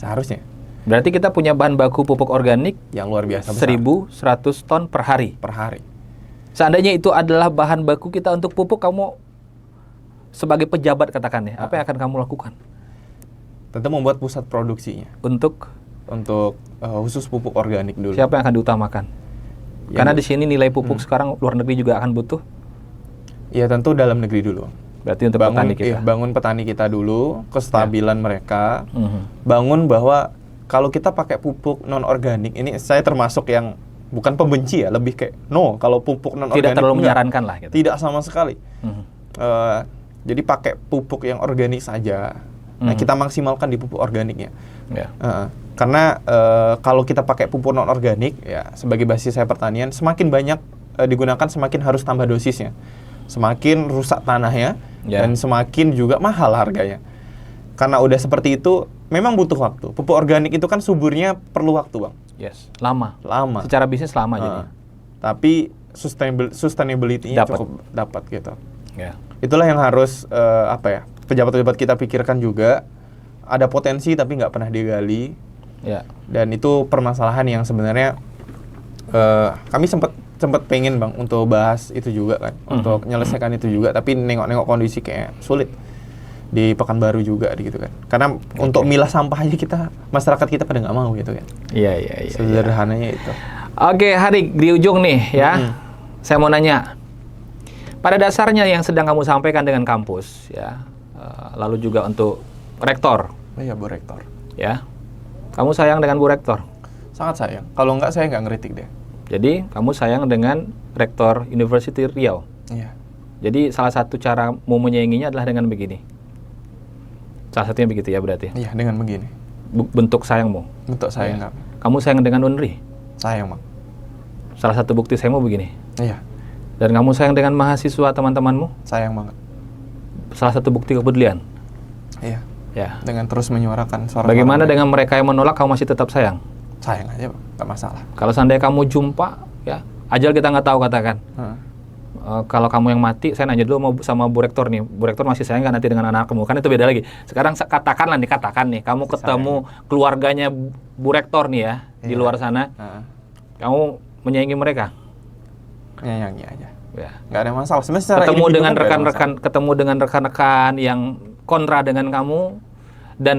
Seharusnya. Berarti kita punya bahan baku pupuk organik yang luar biasa besar. 1.100 ton per hari. Seandainya itu adalah bahan baku kita untuk pupuk, kamu sebagai pejabat katakan ya, apa yang akan kamu lakukan? Tentu membuat pusat produksinya. Untuk khusus pupuk organik dulu. Siapa yang akan diutamakan? Karena di sini nilai pupuk sekarang luar negeri juga akan butuh. Ya tentu dalam negeri dulu. Berarti untuk petani kita. Bangun petani kita dulu, kestabilan mereka. Bangun bahwa kalau kita pakai pupuk non organik, ini saya termasuk yang bukan pembenci ya, lebih kayak kalau pupuk non organik tidak terlalu menyarankan lah gitu. Tidak sama sekali. Jadi pakai pupuk yang organik saja. Nah, kita maksimalkan di pupuk organiknya. Karena kalau kita pakai pupuk non organik ya sebagai basis saya pertanian, semakin banyak digunakan semakin harus tambah dosisnya. Semakin rusak tanahnya dan semakin juga mahal harganya. Karena udah seperti itu memang butuh waktu. Pupuk organik itu kan suburnya perlu waktu, Bang. Lama. Secara bisnis lama jadi. Tapi sustainability-nya cukup dapat gitu. Itulah yang harus pejabat-pejabat kita pikirkan juga. Ada potensi tapi nggak pernah digali. Dan itu permasalahan yang sebenarnya kami sempat pengen Bang untuk bahas itu juga kan, untuk menyelesaikan itu juga, tapi nengok-nengok kondisi kayak sulit di Pekanbaru juga gitu kan. Karena untuk milah sampah aja masyarakat kita pada nggak mau gitu kan. Sederhananya itu. Oke, Harik, di ujung nih ya. saya mau nanya, pada dasarnya yang sedang kamu sampaikan dengan kampus, ya, lalu juga untuk rektor, Iya, Bu Rektor. ya, kamu sayang dengan Bu Rektor. Sangat sayang. Kalau enggak, saya nggak ngeritik dia. Jadi kamu sayang dengan Rektor University Riau. Iya. Jadi salah satu cara mau menyayanginya adalah dengan begini. Salah satunya begitu ya berarti. Iya, dengan begini. Bentuk sayangmu. Bentuk sayang kami. Kamu sayang dengan Unri. Sayang, Bang. Salah satu bukti sayangmu begini. Iya, Dan kamu sayang dengan mahasiswa teman-temanmu. sayang banget. Salah satu bukti kepedulian. Iya. Ya. Dengan terus menyuarakan suara. Bagaimana dengan mereka yang menolak, kamu masih tetap sayang? Sayang aja, Bang. Nggak masalah. Kalau seandainya kamu jumpa, ya, ajal kita nggak tahu katakan. Kalau kamu yang mati, saya nanya dulu sama Bu Rektor nih. Bu Rektor masih sayang nggak nanti dengan anakmu? Kan itu beda lagi. Sekarang katakan nih, kamu ketemu keluarganya Bu Rektor nih ya, di luar sana. Kamu menyayangi mereka? Nyanyi aja. Ya. Nggak ada masalah. Sebenarnya secara Ketemu individu dengan nggak ada masalah. ketemu dengan rekan-rekan yang kontra dengan kamu, dan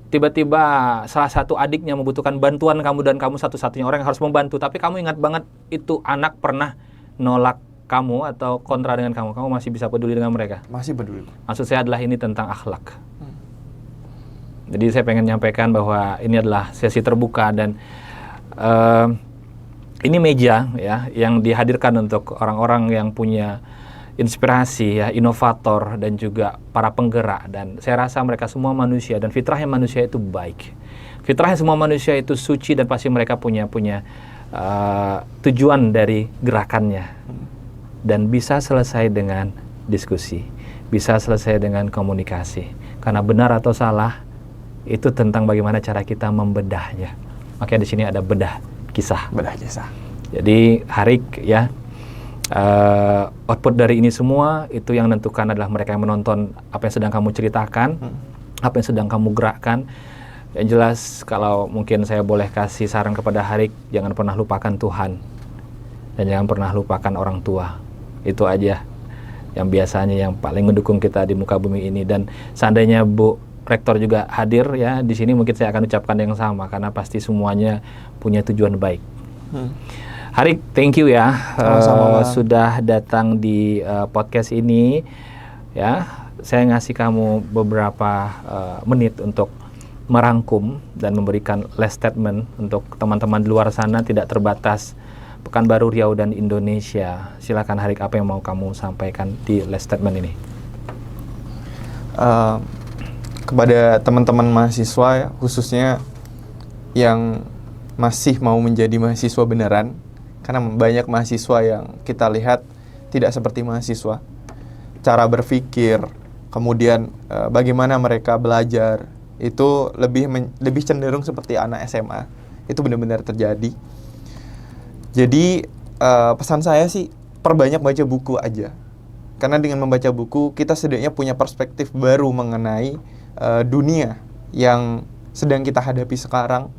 tiba-tiba salah satu adiknya membutuhkan bantuan kamu, dan kamu satu-satunya orang yang harus membantu, tapi kamu ingat banget itu anak pernah nolak kamu atau kontra dengan kamu masih bisa peduli dengan mereka? Masih peduli. Maksud saya adalah ini tentang akhlak. Jadi saya pengen nyampaikan bahwa ini adalah sesi terbuka, dan ini meja ya yang dihadirkan untuk orang-orang yang punya inspirasi ya, inovator, dan juga para penggerak. Dan saya rasa mereka semua manusia, dan fitrahnya manusia itu baik. Fitrahnya semua manusia itu suci, dan pasti mereka punya tujuan dari gerakannya. Dan bisa selesai dengan diskusi, bisa selesai dengan komunikasi. Karena benar atau salah itu tentang bagaimana cara kita membedahnya. Makanya di sini ada bedah kisah. Bedah kisah. Jadi Harik ya, output dari ini semua itu yang menentukan adalah mereka yang menonton apa yang sedang kamu ceritakan, apa yang sedang kamu gerakkan. Yang jelas kalau mungkin saya boleh kasih saran kepada Harik, jangan pernah lupakan Tuhan, dan jangan pernah lupakan orang tua. Itu aja yang biasanya yang paling mendukung kita di muka bumi ini. Dan seandainya Bu Rektor juga hadir ya di sini, mungkin saya akan ucapkan yang sama, karena pasti semuanya punya tujuan baik. Harik, thank you ya sudah datang di podcast ini ya. Saya ngasih kamu beberapa menit untuk merangkum dan memberikan last statement untuk teman-teman di luar sana, tidak terbatas Pekanbaru, Riau, dan Indonesia. Silakan Harik, apa yang mau kamu sampaikan di last statement ini? Kepada teman-teman mahasiswa ya, khususnya yang masih mau menjadi mahasiswa beneran, karena banyak mahasiswa yang kita lihat tidak seperti mahasiswa. Cara berpikir, kemudian bagaimana mereka belajar, itu lebih cenderung seperti anak SMA. Itu benar-benar terjadi. Jadi pesan saya sih, perbanyak baca buku aja. Karena dengan membaca buku, kita setidaknya punya perspektif baru mengenai dunia yang sedang kita hadapi sekarang.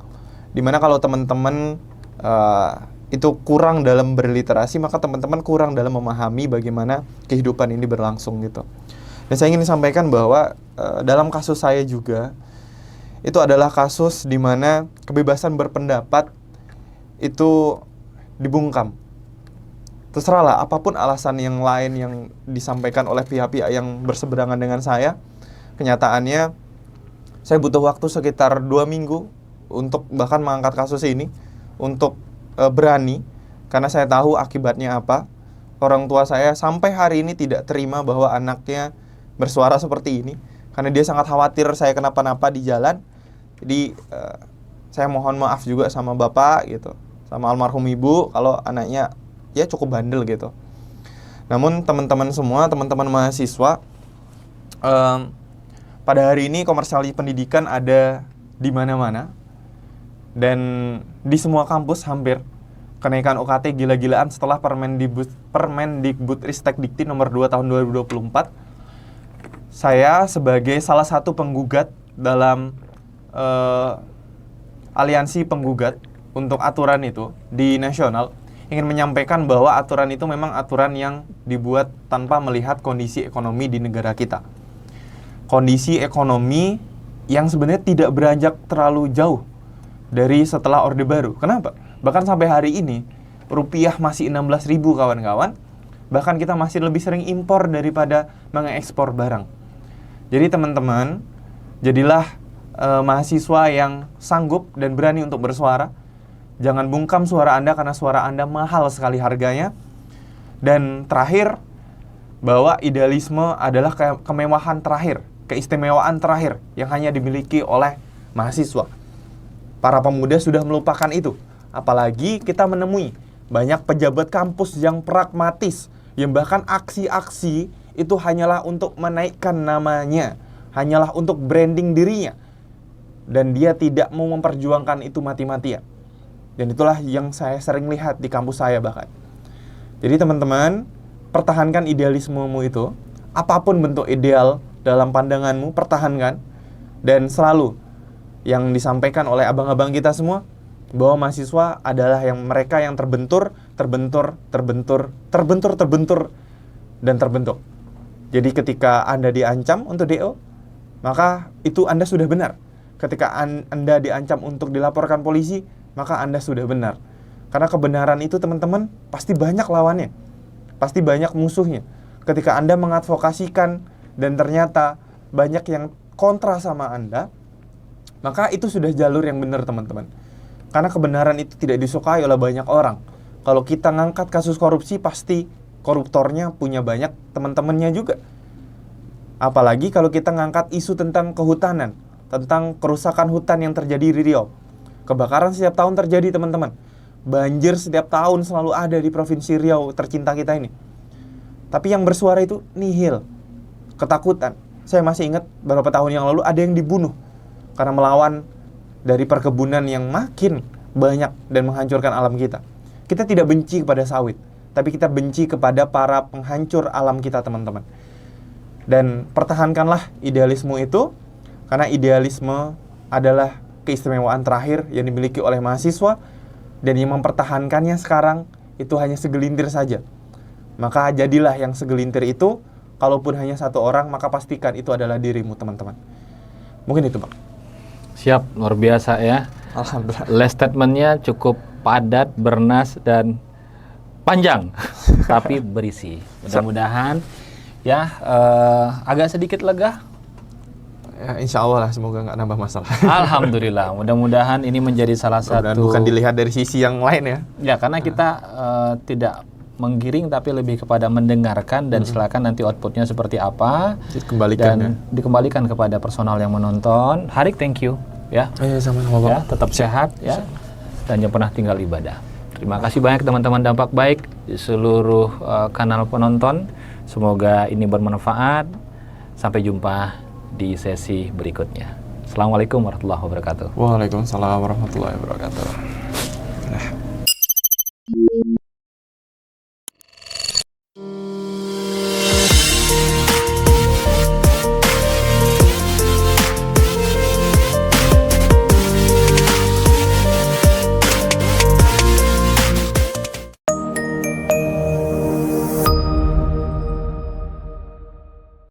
Dimana kalau teman-teman itu kurang dalam berliterasi, maka teman-teman kurang dalam memahami bagaimana kehidupan ini berlangsung gitu. Dan saya ingin sampaikan bahwa dalam kasus saya juga, itu adalah kasus di mana kebebasan berpendapat itu dibungkam. Terserahlah apapun alasan yang lain yang disampaikan oleh pihak-pihak yang berseberangan dengan saya. Kenyataannya saya butuh waktu sekitar 2 minggu untuk bahkan mengangkat kasus ini, untuk berani, karena saya tahu akibatnya apa. Orang tua saya sampai hari ini tidak terima bahwa anaknya bersuara seperti ini, karena dia sangat khawatir saya kenapa-napa di jalan. Jadi saya mohon maaf juga sama bapak gitu, sama almarhum ibu, kalau anaknya ya cukup bandel gitu. Namun teman-teman semua, teman-teman mahasiswa, pada hari ini komersialisasi pendidikan ada di mana-mana, dan di semua kampus hampir kenaikan UKT gila-gilaan setelah Permendikbud Ristek Dikti nomor 2 tahun 2024. Saya sebagai salah satu penggugat dalam aliansi penggugat untuk aturan itu di nasional, ingin menyampaikan bahwa aturan itu memang aturan yang dibuat tanpa melihat kondisi ekonomi di negara kita. Kondisi ekonomi yang sebenarnya tidak beranjak terlalu jauh dari setelah Orde Baru. Kenapa? Bahkan sampai hari ini rupiah masih 16.000 kawan-kawan. Bahkan kita masih lebih sering impor daripada mengekspor barang. Jadi teman-teman, jadilah mahasiswa yang sanggup dan berani untuk bersuara. Jangan bungkam suara Anda karena suara Anda mahal sekali harganya. Dan terakhir, bahwa idealisme adalah kemewahan terakhir, keistimewaan terakhir yang hanya dimiliki oleh mahasiswa. Para pemuda sudah melupakan itu. Apalagi kita menemui banyak pejabat kampus yang pragmatis, yang bahkan aksi-aksi itu hanyalah untuk menaikkan namanya, hanyalah untuk branding dirinya. Dan dia tidak mau memperjuangkan itu mati-matian. Dan itulah yang saya sering lihat di kampus saya bahkan. Jadi teman-teman, pertahankan idealismemu itu. Apapun bentuk ideal dalam pandanganmu, pertahankan. Dan selalu yang disampaikan oleh abang-abang kita semua, bahwa mahasiswa adalah mereka yang terbentur, dan terbentuk. Jadi ketika Anda diancam untuk DO, maka itu Anda sudah benar. Ketika Anda diancam untuk dilaporkan polisi, maka Anda sudah benar. Karena kebenaran itu teman-teman pasti banyak lawannya, pasti banyak musuhnya. Ketika Anda mengadvokasikan dan ternyata banyak yang kontra sama Anda, maka itu sudah jalur yang benar teman-teman. Karena kebenaran itu tidak disukai oleh banyak orang. Kalau kita ngangkat kasus korupsi, pasti koruptornya punya banyak teman-temannya juga. Apalagi kalau kita ngangkat isu tentang kehutanan, tentang kerusakan hutan yang terjadi di Riau. Kebakaran setiap tahun terjadi teman-teman. Banjir setiap tahun selalu ada di Provinsi Riau tercinta kita ini. Tapi yang bersuara itu nihil, ketakutan. Saya masih ingat beberapa tahun yang lalu ada yang dibunuh karena melawan dari perkebunan yang makin banyak dan menghancurkan alam kita. Kita tidak benci kepada sawit, tapi kita benci kepada para penghancur alam kita teman-teman. Dan pertahankanlah idealisme itu, karena idealisme adalah keistimewaan terakhir yang dimiliki oleh mahasiswa, dan yang mempertahankannya sekarang itu hanya segelintir saja. Maka jadilah yang segelintir itu. Kalaupun hanya satu orang, maka pastikan itu adalah dirimu teman-teman. Mungkin itu Bang. Siap, luar biasa ya. Alhamdulillah. Last statement-nya cukup padat, bernas, dan panjang, tapi berisi. Mudah-mudahan ya agak sedikit lega. Ya, insya Allah lah, semoga nggak nambah masalah. Alhamdulillah, mudah-mudahan ini menjadi salah satu. Bukan dilihat dari sisi yang lain ya. Ya, karena kita tidak menggiring, tapi lebih kepada mendengarkan dan silakan nanti outputnya seperti apa. Dikembalikan dan dikembalikan kepada personal yang menonton. Harik, thank you ya. Sama-sama Bang. Ya, tetap sehat ya. Dan jangan pernah tinggal ibadah. Terima kasih banyak teman-teman Dampak Baik di seluruh kanal penonton. Semoga ini bermanfaat. Sampai jumpa di sesi berikutnya. Assalamualaikum warahmatullahi wabarakatuh. Waalaikumsalam warahmatullahi wabarakatuh.